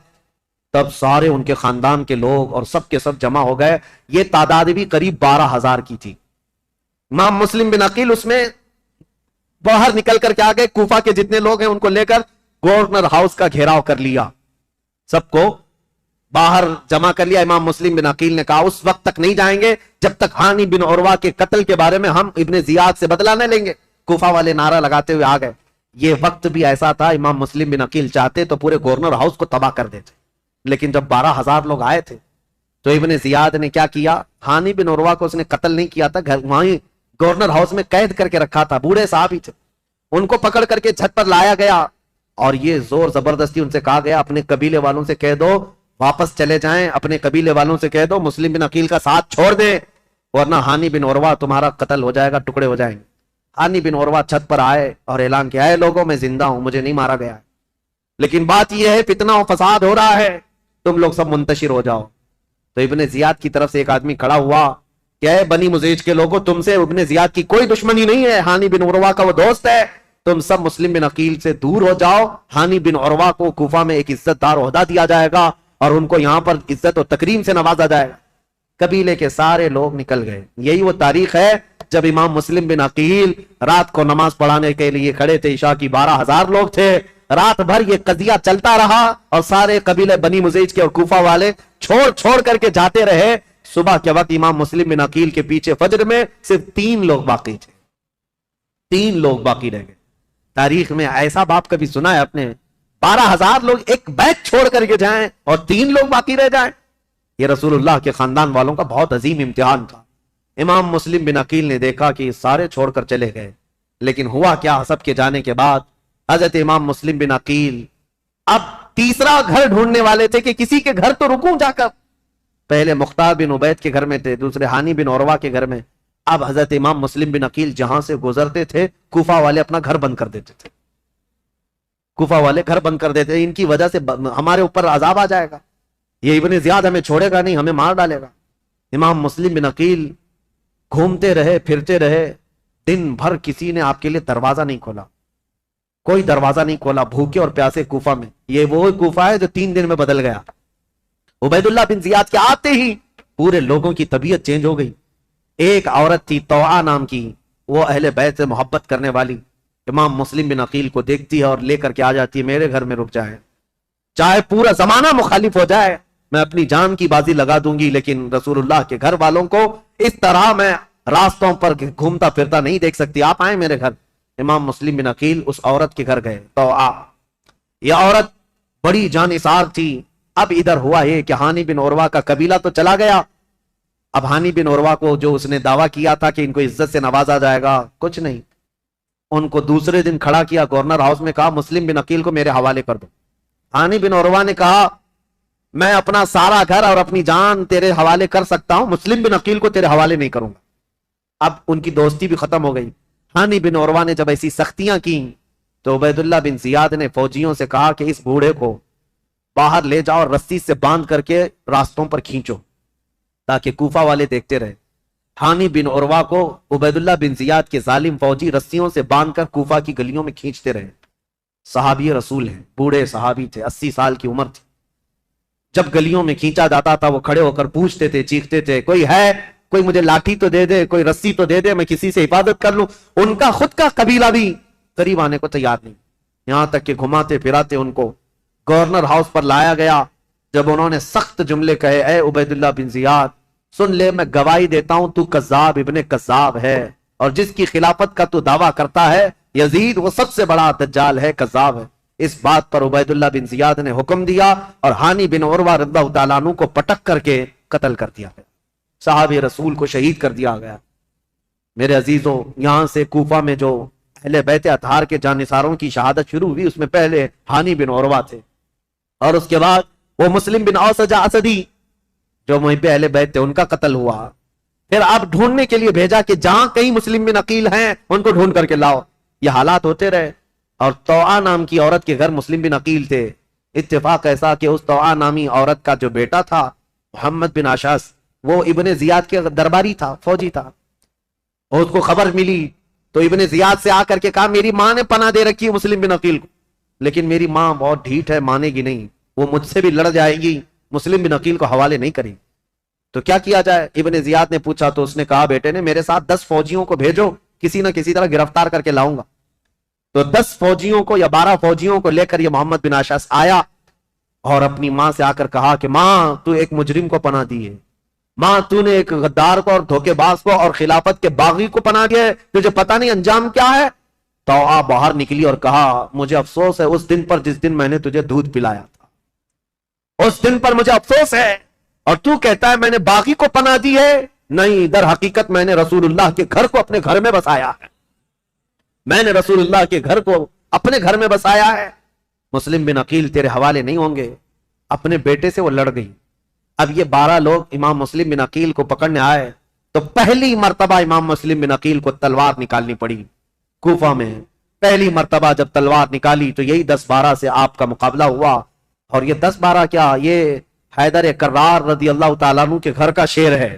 تب سارے ان کے خاندان کے لوگ اور سب کے سب جمع ہو گئے، یہ تعداد بھی قریب 12,000 کی تھی۔ امام مسلم بن عقیل اس میں باہر نکل کر کے آ گئے، کوفہ کے جتنے لوگ ہیں ان کو لے کر گورنر ہاؤس کا گھیراؤ کر لیا، سب کو باہر جمع کر لیا۔ امام مسلم بن عقیل نے کہا اس وقت تک نہیں جائیں گے جب تک ہانی بن عروہ کے قتل کے بارے میں ہم ابن زیاد سے بدلہ نہ لیں گے۔ کوفہ والے نعرہ لگاتے ہوئے آ گئے۔ یہ وقت بھی ایسا تھا، امام مسلم بن عقیل چاہتے تو پورے گورنر ہاؤس کو تباہ کر دیتے، لیکن جب 12,000 لوگ آئے تھے تو ابن زیاد نے کیا کیا، ہانی بن عروہ کو اس نے قتل نہیں کیا تھا، وہیں گورنر ہاؤس میں قید کر کے رکھا تھا، بوڑھے صاحب ہی تھے، ان کو پکڑ کر کے چھت پر لایا گیا اور یہ زور زبردستی ان سے کہا گیا اپنے قبیلے والوں سے کہہ دو واپس چلے جائیں، اپنے قبیلے والوں سے کہہ دو مسلم بن عقیل کا ساتھ چھوڑ دیں ورنہ ہانی بن عروہ تمہارا قتل ہو جائے گا، ٹکڑے ہو جائیں گے۔ ہانی بن عروہ چھت پر آئے اور اعلان کیا ہے لوگوں میں زندہ ہوں، مجھے نہیں مارا گیا ہے، لیکن بات یہ ہے فتنہ و فساد ہو رہا ہے، تم لوگ سب منتشر ہو جاؤ۔ تو ابن زیاد کی طرف سے ایک آدمی کھڑا ہوا کہ اے بنی مزعج کے لوگوں، تم سے ابن زیاد کی کوئی دشمنی نہیں ہے، ہانی بن عروہ کا وہ دوست ہے، تم سب مسلم بن عقیل سے دور ہو جاؤ۔ ہانی بن عروہ کو کوفہ میں ایک عزت دار عہدہ دیا جائے گا اور ان کو یہاں پر عزت و تکریم سے نوازا جائے گا۔ قبیلے کے سارے لوگ نکل گئے۔ یہی وہ تاریخ ہے جب امام مسلم بن عقیل رات کو نماز پڑھانے کے لیے کھڑے تھے، عشاء کی 12,000 لوگ تھے، رات بھر یہ قضیہ چلتا رہا اور سارے قبیلے بنی مزیج کے اور کوفہ والے چھوڑ کر کے جاتے رہے۔ صبح کے وقت امام مسلم بن عقیل کے پیچھے فجر میں صرف 3 لوگ باقی تھے، 3 لوگ باقی رہ گئے۔ تاریخ میں ایسا باپ کبھی سنا ہے اپنے؟ 12,000 لوگ ایک بیت چھوڑ کر کے جائیں اور 3 لوگ باقی رہ جائیں؟ یہ رسول اللہ کے خاندان والوں کا بہت عظیم امتحان تھا۔ امام مسلم بن عقیل نے دیکھا کہ سارے چھوڑ کر چلے گئے، لیکن ہوا کیا، سب کے جانے کے بعد حضرت امام مسلم بن عقیل اب تیسرا گھر ڈھونڈنے والے تھے کہ کسی کے گھر تو رکوں جا کر۔ پہلے مختار بن عبید کے گھر میں تھے، دوسرے ہانی بن عروہ کے گھر میں۔ اب حضرت امام مسلم بن عقیل جہاں سے گزرتے تھے کوفہ والے اپنا گھر بند کر دیتے تھے، کوفہ والے گھر بند کر دیتے تھے، ان کی وجہ سے ہمارے اوپر عذاب آ جائے گا، یہ ابن زیاد ہمیں چھوڑے گا نہیں، ہمیں مار ڈالے گا۔ امام مسلم بن عقیل گھومتے رہے، پھرتے رہے، دن بھر کسی نے آپ کے لیے دروازہ نہیں کھولا، کوئی دروازہ نہیں کھولا، بھوکے اور پیاسے کوفہ میں۔ یہ وہ کوفہ ہے جو 3 دن میں بدل گیا۔ عبید اللہ بن زیاد کے آتے ہی پورے لوگوں کی طبیعت چینج ہو گئی۔ ایک عورت تھی طوعا نام کی، وہ اہل بیت سے محبت کرنے والی، امام مسلم بن عقیل کو دیکھتی ہے اور لے کر کے آ جاتی ہے، میرے گھر میں رک جائے، چاہے پورا زمانہ مخالف ہو جائے، میں اپنی جان کی بازی لگا دوں گی، لیکن رسول اللہ کے گھر والوں کو اس طرح میں راستوں پر گھومتا پھرتا نہیں دیکھ سکتی، آپ آئیں میرے گھر۔ امام مسلم بن عقیل اس عورت کے گھر گئے، تو یہ عورت بڑی جانثار تھی۔ اب ادھر ہوا یہ کہ ہانی بن عروہ کا قبیلہ تو چلا گیا، اب ہانی بن عروہ کو جو اس نے دعویٰ کیا تھا کہ ان کو عزت سے نوازا جائے گا، کچھ نہیں، ان کو دوسرے دن کھڑا کیا گورنر ہاؤس میں، کہا مسلم بن عقیل کو میرے حوالے کر دو۔ ہانی بن عروہ نے کہا میں اپنا سارا گھر اور اپنی جان تیرے حوالے کر سکتا ہوں، مسلم بن عقیل کو تیرے حوالے نہیں کروں گا۔ اب ان کی دوستی بھی ختم ہو گئی۔ ہانی بن عروہ نے جب ایسی سختیاں کی تو عبید اللہ بن زیاد نے فوجیوں سے کہا کہ اس بوڑھے کو باہر لے جاؤ اور رسی سے باندھ کر کے راستوں پر کھینچو تاکہ کوفہ والے دیکھتے رہے۔ ہانی بن عروہ کو عبید اللہ بن زیاد کے ظالم فوجی رسیوں سے باندھ کر کوفہ کی گلیوں میں کھینچتے رہے۔ صحابی رسول ہیں، بوڑھے صحابی تھے، 80 سال کی عمر تھی۔ جب گلیوں میں کھینچا جاتا تھا وہ کھڑے ہو کر پوچھتے تھے، چیختے تھے، کوئی ہے، کوئی مجھے لاٹھی تو دے دے، کوئی رسی تو دے دے، میں کسی سے حفاظت کر لوں۔ ان کا خود کا قبیلہ بھی قریب آنے کو تیار نہیں، یہاں تک کہ گھماتے پھراتے ان کو گورنر ہاؤس پر لایا گیا۔ جب انہوں نے سخت جملے کہے، اے عبید اللہ بن زیاد سن لے، میں گواہی دیتا ہوں تو کذاب ابن کذاب ہے، اور جس کی خلافت کا تو دعویٰ کرتا ہے یزید، وہ سب سے بڑا دجال ہے، کذاب ہے۔ اس بات پر عبید اللہ بن زیاد نے حکم دیا اور ہانی بن عروہ رضی اللہ تعالیٰ عنہ کو پٹک کر کے قتل کر دیا گیا، صحابی رسول کو شہید کر دیا گیا۔ میرے عزیزوں، یہاں سے کوفہ میں جو اہل بیت اطہار کے جانثاروں کی شہادت شروع ہوئی، اس میں پہلے ہانی بن عروہ تھے، اور اس کے بعد وہ مسلم بن اوسجہ اسدی جو محب اہل بیت تھے، ان کا قتل ہوا۔ پھر آپ ڈھونڈنے کے لیے بھیجا کہ جہاں کہیں مسلم بن عقیل ہیں ان کو ڈھونڈ کر کے لاؤ۔ یہ حالات ہوتے رہے، اور طوعا نام کی عورت کے گھر مسلم بن عقیل تھے۔ اتفاق ایسا کہ اس طوعا نامی عورت کا جو بیٹا تھا محمد بن اشعث، وہ ابن زیاد کے درباری تھا، فوجی تھا، اور اس کو خبر ملی تو ابن زیاد سے آ کر کے کہا میری ماں نے پناہ دے رکھی ہے مسلم بن عقیل کو، لیکن میری ماں بہت ڈھیٹ ہے، مانے گی نہیں، وہ مجھ سے بھی لڑ جائے گی، مسلم بن عقیل کو حوالے نہیں کریں، تو کیا کیا جائے؟ ابن زیاد نے پوچھا تو اس نے کہا بیٹے نے میرے ساتھ 10 فوجیوں کو بھیجو، کسی نہ کسی طرح گرفتار کر کے لاؤں گا۔ تو 10 فوجیوں کو یا 12 فوجیوں کو لے کر یہ محمد بن اشعث آیا اور اپنی ماں سے آ کر کہا کہ ماں تو ایک مجرم کو پناہ دی ہے، ماں تو نے ایک غدار کو اور دھوکے باز کو اور خلافت کے باغی کو پناہ دیا ہے، تجھے پتہ نہیں انجام کیا ہے؟ طوعا باہر نکلی اور کہا مجھے افسوس ہے اس دن پر جس دن میں نے تجھے دودھ پلایا تھا، اس دن پر مجھے افسوس ہے، اور تو کہتا ہے میں نے باغی کو پناہ دی ہے؟ نہیں، در حقیقت میں نے رسول اللہ کے گھر کو اپنے گھر میں بسایا ہے، میں نے رسول اللہ کے گھر کو اپنے گھر میں بسایا ہے۔ مسلم بن عقیل تیرے حوالے نہیں ہوں گے۔ اپنے بیٹے سے وہ لڑ گئی۔ اب یہ 12 لوگ امام مسلم بن عقیل کو پکڑنے آئے تو پہلی مرتبہ امام مسلم بن عقیل کو تلوار نکالنی پڑی۔ کوفہ میں پہلی مرتبہ جب تلوار نکالی تو یہی 10-12 سے آپ کا مقابلہ ہوا، اور یہ 10-12 کیا، یہ حیدر کرار رضی اللہ تعالیٰ عنہ کے گھر کا شیر ہے۔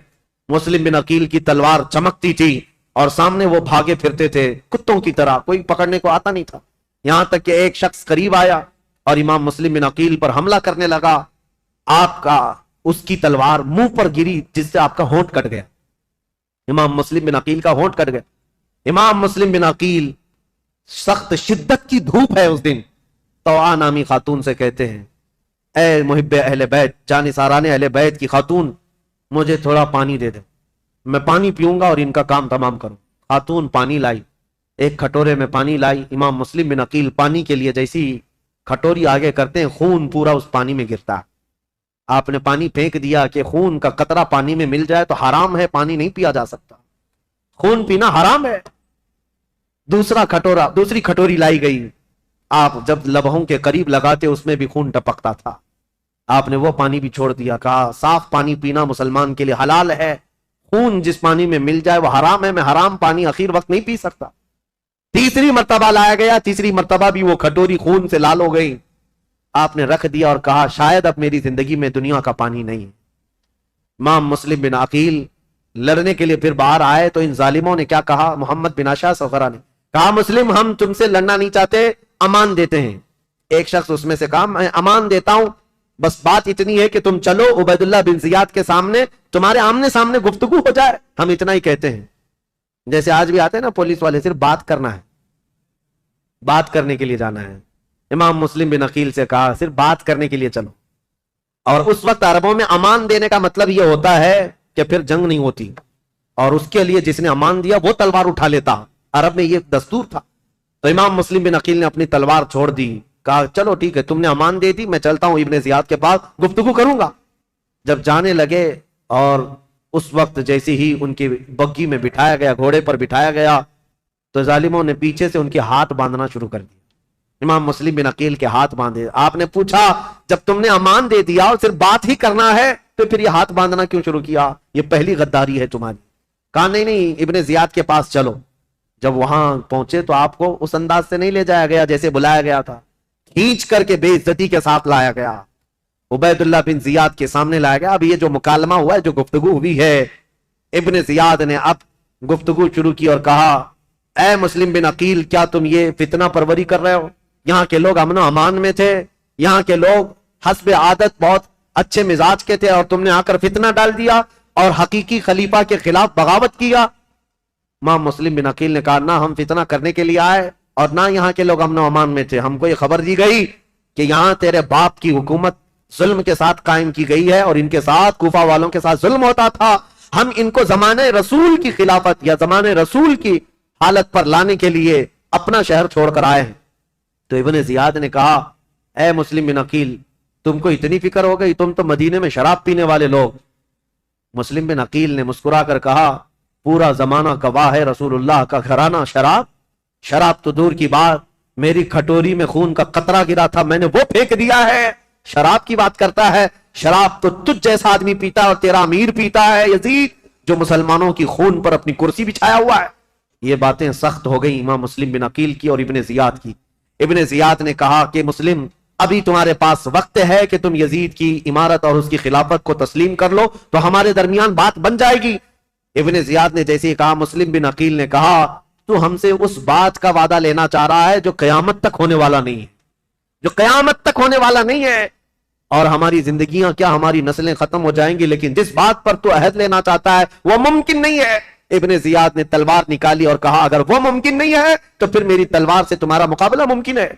مسلم بن عقیل کی تلوار چمکتی تھی اور سامنے وہ بھاگے پھرتے تھے کتوں کی طرح، کوئی پکڑنے کو آتا نہیں تھا، یہاں تک کہ ایک شخص قریب آیا اور امام مسلم بن عقیل پر حملہ کرنے لگا، آپ کا اس کی تلوار منہ پر گری جس سے آپ کا ہونٹ کٹ گیا۔ امام مسلم بن عقیل کا ہونٹ کٹ گیا. امام مسلم بن عقیل سخت شدت کی دھوپ ہے اس دن, طوعا نامی خاتون سے کہتے ہیں اے محب اہل بیت, جانثاران اہل بیت کی خاتون, مجھے تھوڑا پانی دے دے, میں پانی پیوں گا اور ان کا کام تمام کروں. خاتون پانی لائی, ایک کھٹورے میں پانی لائی. امام مسلم بن عقیل پانی کے لیے جیسی کھٹوری آگے کرتے ہیں, خون پورا اس پانی میں گرتا. آپ نے پانی پھینک دیا کہ خون کا قطرہ پانی میں مل جائے تو حرام ہے, پانی نہیں پیا جا سکتا, خون پینا حرام ہے. دوسری کھٹوری لائی گئی. آپ جب لبہوں کے قریب لگاتے اس میں بھی خون ٹپکتا تھا. آپ نے وہ پانی بھی چھوڑ دیا, کہا صاف پانی پینا مسلمان کے لیے حلال ہے, خون جس پانی میں مل جائے وہ حرام ہے, میں حرام پانی اخیر وقت نہیں پی سکتا. تیسری مرتبہ لایا گیا, تیسری مرتبہ بھی وہ کھٹوری خون سے لال ہو گئی. آپ نے رکھ دیا اور کہا شاید اب میری زندگی میں دنیا کا پانی نہیں ہے. امام مسلم بن عقیل لڑنے کے لیے پھر باہر آئے تو ان ظالموں نے کیا کہا, محمد بن اشعث وغیرہ نے کہا مسلم ہم تم سے لڑنا نہیں چاہتے, امان دیتے ہیں. ایک شخص اس میں سے کہا میں امان دیتا ہوں, بس بات اتنی ہے کہ تم چلو عبید اللہ بن زیاد کے سامنے, تمہارے آمنے سامنے گفتگو ہو جائے. ہم اتنا ہی کہتے ہیں. جیسے آج بھی آتے ہیں نا پولیس والے, صرف بات کرنا ہے, بات کرنے کے لیے جانا ہے. امام مسلم بن عقیل سے کہا صرف بات کرنے کے لیے چلو. اور اس وقت عربوں میں امان دینے کا مطلب یہ ہوتا ہے کہ پھر جنگ نہیں ہوتی, اور اس کے لیے جس نے امان دیا وہ تلوار اٹھا لیتا. عرب میں یہ دستور تھا. تو امام مسلم بن عقیل نے اپنی تلوار چھوڑ دی, کہا چلو ٹھیک ہے تم نے امان دے دی, میں چلتا ہوں ابن زیاد کے پاس گفتگو کروں گا. جب جانے لگے اور اس وقت جیسے ہی ان کی بگی میں بٹھایا گیا, گھوڑے پر بٹھایا گیا, تو ظالموں نے پیچھے سے ان کے ہاتھ باندھنا شروع کر دیا. امام مسلم بن عقیل کے ہاتھ باندھے. آپ نے پوچھا جب تم نے امان دے دیا اور صرف بات ہی کرنا ہے تو پھر یہ ہاتھ باندھنا کیوں شروع کیا, یہ پہلی غداری ہے تمہاری. کہا نہیں ابن زیاد کے پاس چلو. جب وہاں پہنچے تو آپ کو اس انداز سے نہیں لے جایا گیا جیسے بلایا گیا تھا, کھینچ کر کے بے عزتی کے ساتھ لایا گیا, عبید اللہ بن زیاد کے سامنے لایا گیا. اب یہ جو مکالمہ ہوا ہے, جو گفتگو ہوئی ہے, ابن زیاد نے اب گفتگو شروع کی اور کہا اے مسلم بن عقیل کیا تم یہ فتنہ پروری کر رہے ہو؟ یہاں کے لوگ امن و امان میں تھے, یہاں کے لوگ حسب عادت بہت اچھے مزاج کے تھے, اور تم نے آ کر فتنہ ڈال دیا اور حقیقی خلیفہ کے خلاف بغاوت کیا. امام مسلم بن عقیل نے کہا نہ ہم فتنہ کرنے کے لیے آئے اور نہ یہاں کے لوگ امن و امان میں تھے. ہم کو یہ خبر دی گئی کہ یہاں تیرے باپ کی حکومت ظلم کے ساتھ قائم کی گئی ہے, اور ان کے ساتھ کوفہ والوں کے ساتھ ظلم ہوتا تھا. ہم ان کو زمانے رسول کی خلافت یا زمانے رسول کی حالت پر لانے کے لیے اپنا شہر چھوڑ کر آئے ہیں. تو ابن زیاد نے کہا اے مسلم بن عقیل تم کو اتنی فکر ہو گئی, تم تو مدینے میں شراب پینے والے لوگ. مسلم بن عقیل نے مسکرا کر کہا پورا زمانہ گواہ ہے, رسول اللہ کا گھرانہ شراب تو دور کی بات, میری کھٹوری میں خون کا قطرہ گرا تھا, میں نے وہ پھینک دیا ہے. شراب کی بات کرتا ہے, شراب تو تجھ جیسا آدمی پیتا ہے اور تیرا امیر پیتا ہے یزید, جو مسلمانوں کی خون پر اپنی کرسی بچھایا ہوا ہے. یہ باتیں سخت ہو گئی امام مسلم بن عقیل کی اور ابن زیاد کی. ابن زیاد نے کہا کہ مسلم ابھی تمہارے پاس وقت ہے کہ تم یزید کی امارت اور اس کی خلافت کو تسلیم کر لو تو ہمارے درمیان بات بن جائے گی. ابن زیاد نے جیسے کہا, مسلم بن عقیل نے کہا تو ہم سے اس بات کا وعدہ لینا چاہ رہا ہے جو قیامت تک ہونے والا نہیں ہے, جو قیامت تک ہونے والا نہیں ہے, اور ہماری زندگیاں کیا ہماری نسلیں ختم ہو جائیں گی, لیکن جس بات پر تو عہد لینا چاہتا ہے وہ ممکن نہیں ہے. ابن زیاد نے تلوار نکالی اور کہا اگر وہ ممکن نہیں ہے تو پھر میری تلوار سے تمہارا مقابلہ ممکن ہے.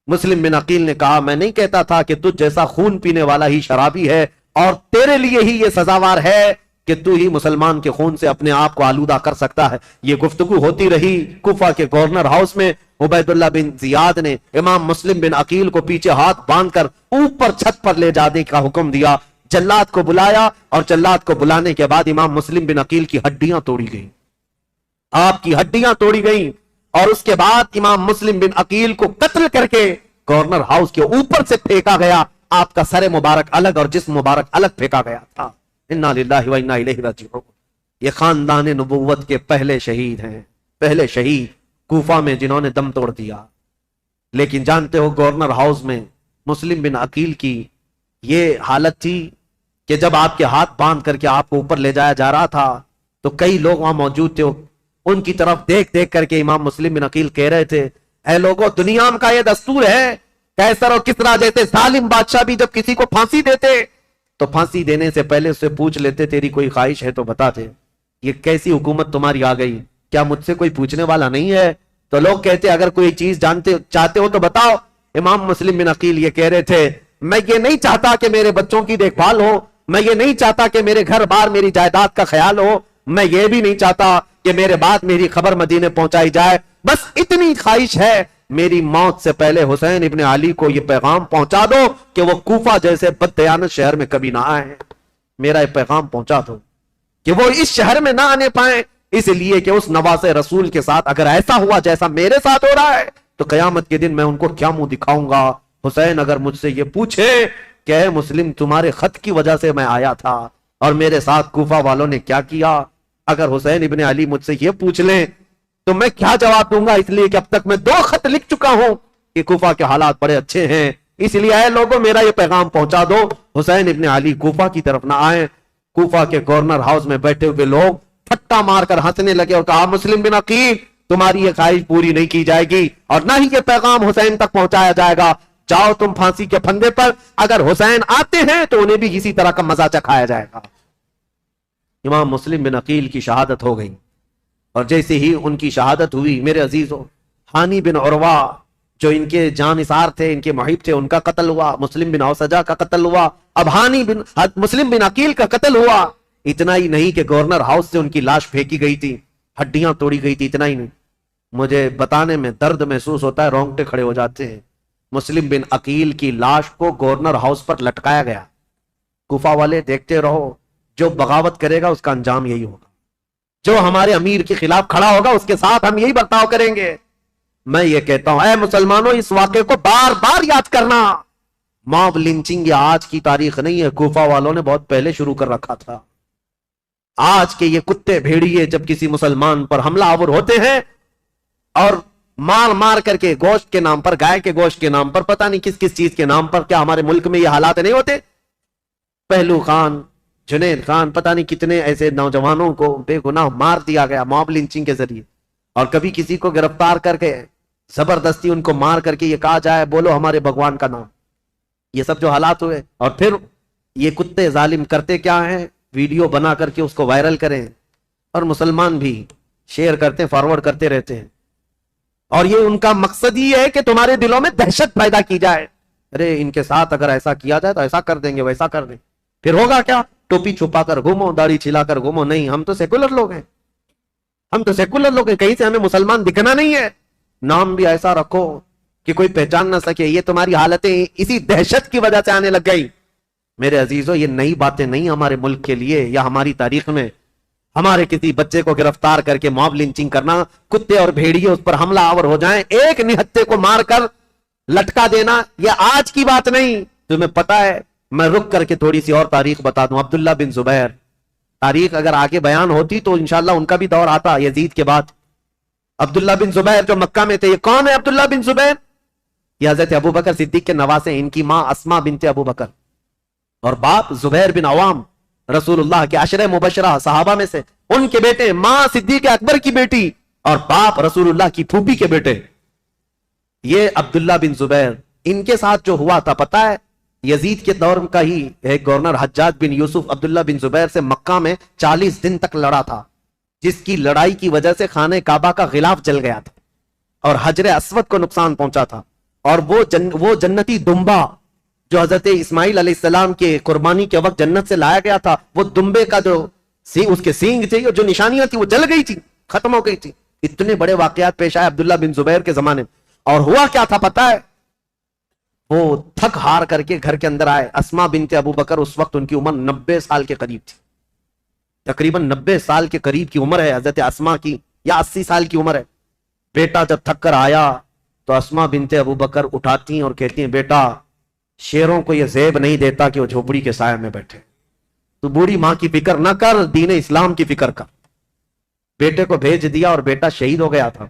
مسلم بن عقیل نے کہا میں نہیں کہتا تھا کہ تجھ جیسا خون پینے والا ہی شرابی ہے, اور تیرے لیے ہی یہ سزاوار ہے کہ تو ہی مسلمان کے خون سے اپنے آپ کو آلودہ کر سکتا ہے. یہ گفتگو ہوتی رہی کوفہ کے گورنر ہاؤس میں. عبید اللہ بن زیاد نے امام مسلم بن عقیل کو پیچھے ہاتھ باندھ کر اوپر چھت پر لے جانے کا حکم دیا. جلاد کو بلایا, اور جلاد کو بلانے کے بعد امام مسلم بن عقیل کی ہڈیاں توڑی گئیں, آپ کی ہڈیاں توڑی گئیں, اور اس کے بعد امام مسلم بن عقیل کو قتل کر کے گورنر ہاؤس کے اوپر سے پھینکا گیا. آپ کا سر مبارک الگ اور جسم مبارک الگ پھینکا گیا تھا. انا للہ و انا الیہ راجعون. یہ خاندان نبوت کے پہلے شہید ہیں, پہلے شہید کوفہ میں جنہوں نے دم توڑ دیا. لیکن جانتے ہو گورنر ہاؤس میں مسلم بن عقیل کی یہ حالت تھی کہ جب آپ کے ہاتھ باندھ کر کے آپ کو اوپر لے جایا جا رہا تھا تو کئی لوگ وہاں موجود تھے. ان کی طرف دیکھ دیکھ کر کے امام مسلم بن عقیل کہہ رہے تھے اے لوگوں, دنیا کا یہ دستور ہے, قیصر اور کسریٰ جیسے ظالم بادشاہ بھی جب کسی کو پھانسی دیتے تو پھانسی دینے سے پہلے اس سے پوچھ لیتے تیری کوئی خواہش ہے تو بتا دے, یہ کیسی حکومت تمہاری آ گئی؟ کیا مجھ سے کوئی پوچھنے والا نہیں ہے؟ تو لوگ کہتے اگر کوئی چیز جانتے چاہتے ہو تو بتاؤ. امام مسلم بن عقیل یہ کہہ رہے تھے میں یہ نہیں چاہتا کہ میرے بچوں کی دیکھ بھال ہو, میں یہ نہیں چاہتا کہ میرے گھر بار میری جائیداد کا خیال ہو, میں یہ بھی نہیں چاہتا کہ میرے بعد میری خبر مدینے پہنچائی جائے, بس اتنی خواہش ہے میری موت سے پہلے حسین ابن علی کو یہ پیغام پہنچا دو کہ وہ کوفہ جیسے بددیانت شہر میں کبھی نہ آئے. میرا یہ پیغام پہنچا دو کہ وہ اس شہر میں نہ آنے پائیں, اس لیے کہ اس نواز رسول کے ساتھ اگر ایسا ہوا جیسا میرے ساتھ ہو رہا ہے تو قیامت کے دن میں ان کو کیا منہ دکھاؤں گا. حسین اگر مجھ سے یہ پوچھے کہ اے مسلم تمہارے خط کی وجہ سے میں آیا تھا اور میرے ساتھ کوفہ والوں نے کیا کیا, اگر حسین ابن علی مجھ سے یہ پوچھ لیں تو میں کیا جواب دوں گا, اس لیے کہ اب تک میں 2 خط لکھ چکا ہوں کہ کوفہ کے حالات بڑے اچھے ہیں. اس لیے اے لوگوں میرا یہ پیغام پہنچا دو حسین ابن علی کوفہ کی طرف نہ آئیں. کوفہ کے گورنر ہاؤس میں بیٹھے ہوئے لوگ پھٹا مار کر ہنسنے لگے اور کہا مسلم بن عقیل تمہاری یہ خواہش پوری نہیں کی جائے گی اور نہ ہی یہ پیغام حسین تک پہنچایا جائے گا. جاؤ تم پھانسی کے پھندے پر, اگر حسین آتے ہیں تو انہیں بھی اسی طرح کا مزہ چکھایا جائے گا. امام مسلم بن عقیل کی شہادت ہو گئی اور جیسے ہی ان کی شہادت ہوئی میرے عزیزوں, ہانی بن عروہ جو ان کے جانثار تھے, ان کے محب تھے, ان کا قتل ہوا. مسلم بن اوسجہ کا قتل ہوا. اب مسلم بن عقیل کا قتل ہوا. اتنا ہی نہیں کہ گورنر ہاؤس سے ان کی لاش پھینکی گئی تھی, ہڈیاں توڑی گئی تھی. اتنا ہی نہیں, مجھے بتانے میں درد محسوس ہوتا ہے, رونگٹے کھڑے ہو جاتے ہیں. مسلم بن عقیل کی لاش کو گورنر ہاؤس پر لٹکایا گیا. کوفہ والے دیکھتے رہو, جو بغاوت کرے گا اس کا انجام یہی ہوگا, جو ہمارے امیر کے خلاف کھڑا ہوگا اس کے ساتھ ہم یہی برتاؤ کریں گے. میں یہ کہتا ہوں اے مسلمانوں اس واقعے کو بار بار یاد کرنا. موب لنچنگ یہ آج کی تاریخ نہیں ہے, کوفہ والوں نے بہت پہلے شروع کر رکھا تھا. آج کے یہ کتے بھیڑیے جب کسی مسلمان پر حملہ آور ہوتے ہیں اور مار مار کر کے گوشت کے نام پر, گائے کے گوشت کے نام پر, پتہ نہیں کس کس چیز کے نام پر, کیا ہمارے ملک میں یہ حالات نہیں ہوتے؟ پہلو خان, جنید خان, پتہ نہیں کتنے ایسے نوجوانوں کو بے گناہ مار دیا گیا موب لنچنگ کے ذریعے. اور کبھی کسی کو گرفتار کر کے زبردستی ان کو مار کر کے یہ کہا جائے بولو ہمارے بھگوان کا نام. یہ سب جو حالات ہوئے, اور پھر یہ کتے ظالم کرتے کیا ہیں, ویڈیو بنا کر کے اس کو وائرل کریں اور مسلمان بھی شیئر کرتے, فارورڈ کرتے رہتے ہیں. اور یہ ان کا مقصد ہی ہے کہ تمہارے دلوں میں دہشت پیدا کی جائے. ارے ان کے ساتھ اگر ایسا کیا جائے تو ایسا کر دیں گے, ویسا کر دیں. پھر ہوگا کیا؟ ٹوپی چھپا کر گھومو, داڑھی چھلا کر گھومو. نہیں, ہم تو سیکولر لوگ ہیں, ہم تو سیکولر لوگ ہیں, کہیں سے ہمیں مسلمان دکھنا نہیں ہے. نام بھی ایسا رکھو کہ کوئی پہچان نہ سکے. یہ تمہاری حالتیں اسی دہشت کی وجہ سے آنے لگ گئی. میرے عزیزوں یہ نئی باتیں نہیں ہمارے ملک کے لیے یا ہماری تاریخ میں. ہمارے کسی بچے کو گرفتار کر کے موب لنچنگ کرنا, کتے اور بھیڑیے اس پر حملہ آور ہو جائیں, ایک نہتے کو مار کر لٹکا دینا, یہ آج کی بات نہیں. تمہیں پتا ہے, میں رک کر کے تھوڑی سی اور تاریخ بتا دوں. عبداللہ بن زبیر, تاریخ اگر آگے بیان ہوتی تو انشاءاللہ ان کا بھی دور آتا یزید کے بعد. عبداللہ بن زبیر جو مکہ میں تھے, یہ کون ہے عبداللہ بن زبیر؟ یہ حضرت ابو بکر صدیق کے نواسے. ان کی ماں اسما بنت ابو بکر اور باپ زبیر بن عوام, رسول اللہ کے عشرہ مبشرہ صحابہ میں سے. ان کے بیٹے, ماں صدیق اکبر کی بیٹی اور باپ رسول اللہ کی پھوپھی کے بیٹے. یہ عبداللہ بن زبیر, ان کے ساتھ جو ہوا تھا پتا ہے, یزید کے دور کا ہی ایک گورنر حجاج بن یوسف عبداللہ بن زبیر سے مکہ میں 40 دن تک لڑا تھا, جس کی لڑائی کی وجہ سے خانہ کعبہ کا غلاف جل گیا تھا اور حجر اسود کو نقصان پہنچا تھا. اور وہ جنتی دمبا جو حضرت اسماعیل علیہ السلام کے قربانی کے وقت جنت سے لایا گیا تھا, وہ دمبے کا جو اس کے سینگ تھے, جو نشانیاں تھی, وہ جل گئی تھی, ختم ہو گئی تھی. اتنے بڑے واقعات پیش آئے عبداللہ بن زبیر کے زمانے میں. اور ہوا کیا تھا پتا ہے, وہ تھک ہار کر کے گھر کے اندر آئے. اسما بنت ابو بکر, اس وقت ان کی عمر 90 سال کے قریب تھی, تقریباً 90 سال کے قریب کی عمر ہے حضرت اسما کی, یا 80 سال کی عمر ہے. بیٹا جب تھک کر آیا تو اسما بنت ابو بکر اٹھاتی ہیں اور کہتی ہیں, بیٹا شیروں کو یہ زیب نہیں دیتا کہ وہ جھوپڑی کے سائے میں بیٹھے, تو بوڑھی ماں کی فکر نہ کر, دین اسلام کی فکر کر. بیٹے کو بھیج دیا اور بیٹا شہید ہو گیا تھا.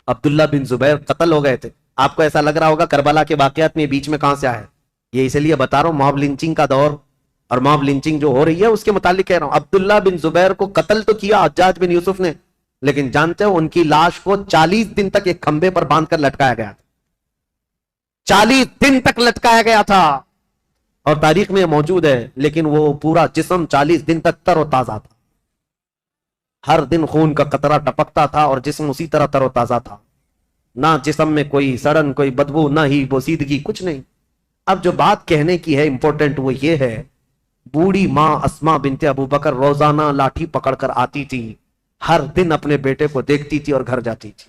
عبداللہ بن زبیر قتل ہو گئے تھے. آپ کو ایسا لگ رہا ہوگا کربلا کے واقعات میں بیچ میں کہاں سے آئے, یہ اس لیے بتا رہا ہوں, موب لنچنگ کا دور اور موب لنچنگ جو ہو رہی ہے اس کے متعلق کہہ رہا ہوں. عبداللہ بن زبیر کو قتل تو کیا حجاج بن یوسف نے, لیکن جانتے ہو ان کی لاش کو 40 دن تک ایک کھمبے پر باندھ کر لٹکایا گیا تھا. 40 دن تک لٹکایا گیا تھا, اور تاریخ میں موجود ہے, لیکن وہ پورا جسم 40 دن تک تر و تازہ تھا. ہر دن خون کا قطرہ ٹپکتا تھا اور جسم اسی طرح تر و تازہ تھا، نہ جسم میں کوئی سڑن، کوئی بدبو، نہ ہی بوسیدگی، کچھ نہیں۔ اب جو بات کہنے کی ہے امپورٹنٹ وہ یہ ہے، بوڑھی ماں اسما بنت ابو بکر روزانہ لاٹھی پکڑ کر آتی تھی، ہر دن اپنے بیٹے کو دیکھتی تھی اور گھر جاتی تھی۔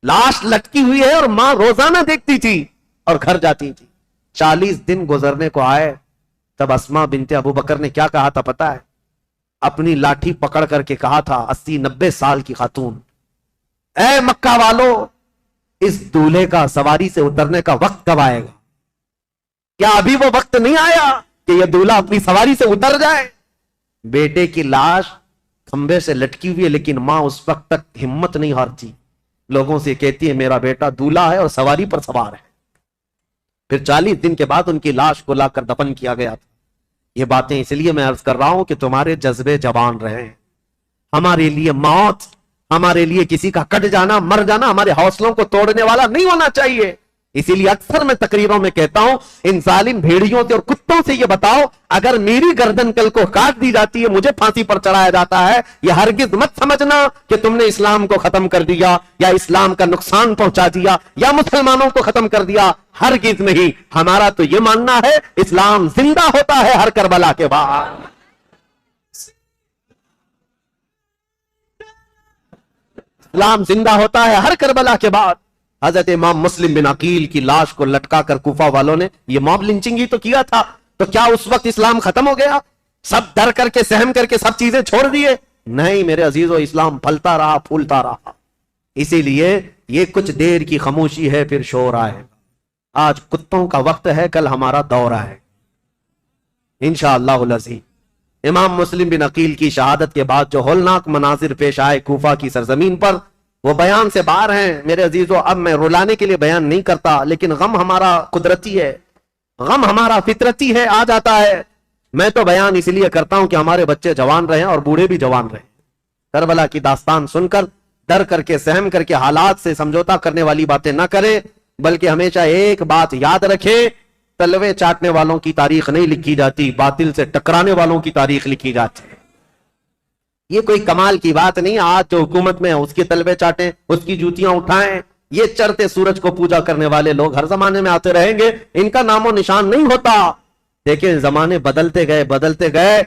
لاش لٹکی ہوئی ہے اور ماں روزانہ دیکھتی تھی اور گھر جاتی تھی۔ 40 دن گزرنے کو آئے، تب اسما بنت ابو بکر نے کیا کہا تھا پتا ہے؟ اپنی لاٹھی پکڑ کر کے کہا تھا، 80-90 سال کی خاتون، اے مکہ والو، اس دولہے کا سواری سے اترنے کا وقت کب آئے گا؟ کیا ابھی وہ وقت نہیں آیا کہ یہ دولہا اپنی سواری سے اتر جائے؟ بیٹے کی لاش کھمبے سے لٹکی ہوئی ہے، لیکن ماں اس وقت تک ہمت نہیں ہارتی، لوگوں سے کہتی ہے میرا بیٹا دولہا ہے اور سواری پر سوار ہے۔ پھر 40 دن کے بعد ان کی لاش کو لا کر دفن کیا گیا تھا۔ یہ باتیں اس لیے میں عرض کر رہا ہوں کہ تمہارے جذبے جوان رہیں۔ ہمارے لیے موت، ہمارے لیے کسی کا کٹ جانا، مر جانا ہمارے حوصلوں کو توڑنے والا نہیں ہونا چاہیے۔ اسی لیے اکثر میں تقریروں میں کہتا ہوں، ان ظالم بھیڑیوں سے اور کتوں سے یہ بتاؤ، اگر میری گردن کل کو کاٹ دی جاتی ہے، مجھے پھانسی پر چڑھایا جاتا ہے، یہ ہرگز مت سمجھنا کہ تم نے اسلام کو ختم کر دیا یا اسلام کا نقصان پہنچا دیا یا مسلمانوں کو ختم کر دیا، ہرگز نہیں۔ ہمارا تو یہ ماننا ہے اسلام زندہ ہوتا ہے ہر کربلا کے بعد۔ اسلام زندہ ہوتا ہے ہر کربلا کے بعد۔ حضرت امام مسلم بن عقیل کی لاش کو لٹکا کر کوفہ والوں نے یہ موب لنچنگ ہی تو کیا تھا، تو کیا اس وقت اسلام ختم ہو گیا؟ سب ڈر کر کے، سہم کر کے سب چیزیں چھوڑ دیے؟ نہیں میرے عزیزو، اسلام پھلتا رہا، پھولتا رہا۔ اسی لیے یہ کچھ دیر کی خاموشی ہے، پھر شور آئے۔ آج کتوں کا وقت ہے، کل ہمارا دور ہے انشاءاللہ العزیز۔ امام مسلم بن عقیل کی شہادت کے بعد جو ہولناک مناظر پیش آئے کوفہ کی سرزمین پر، وہ بیان سے باہر ہیں میرے عزیزو۔ اب میں رلانے کے لیے بیان نہیں کرتا، لیکن غم ہمارا قدرتی ہے، غم ہمارا فطرتی ہے، آ جاتا ہے۔ میں تو بیان اس لیے کرتا ہوں کہ ہمارے بچے جوان رہیں اور بوڑھے بھی جوان رہیں۔ کربلا کی داستان سن کر ڈر کر کے، سہم کر کے، حالات سے سمجھوتا کرنے والی باتیں نہ کریں، بلکہ ہمیشہ ایک بات یاد رکھیں، تلوے چاٹنے والوں کی تاریخ نہیں لکھی جاتی، باطل سے ٹکرانے والوں کی تاریخ لکھی جاتی ہے۔ یہ کوئی کمال کی بات نہیں، آج جو حکومت میں اس کے تلوے چاٹیں، اس کی جوتیاں اٹھائیں۔ یہ چڑھتے سورج کو پوجا کرنے والے لوگ ہر زمانے میں آتے رہیں گے، ان کا نام و نشان نہیں ہوتا۔ دیکھیں زمانے بدلتے گئے، بدلتے گئے،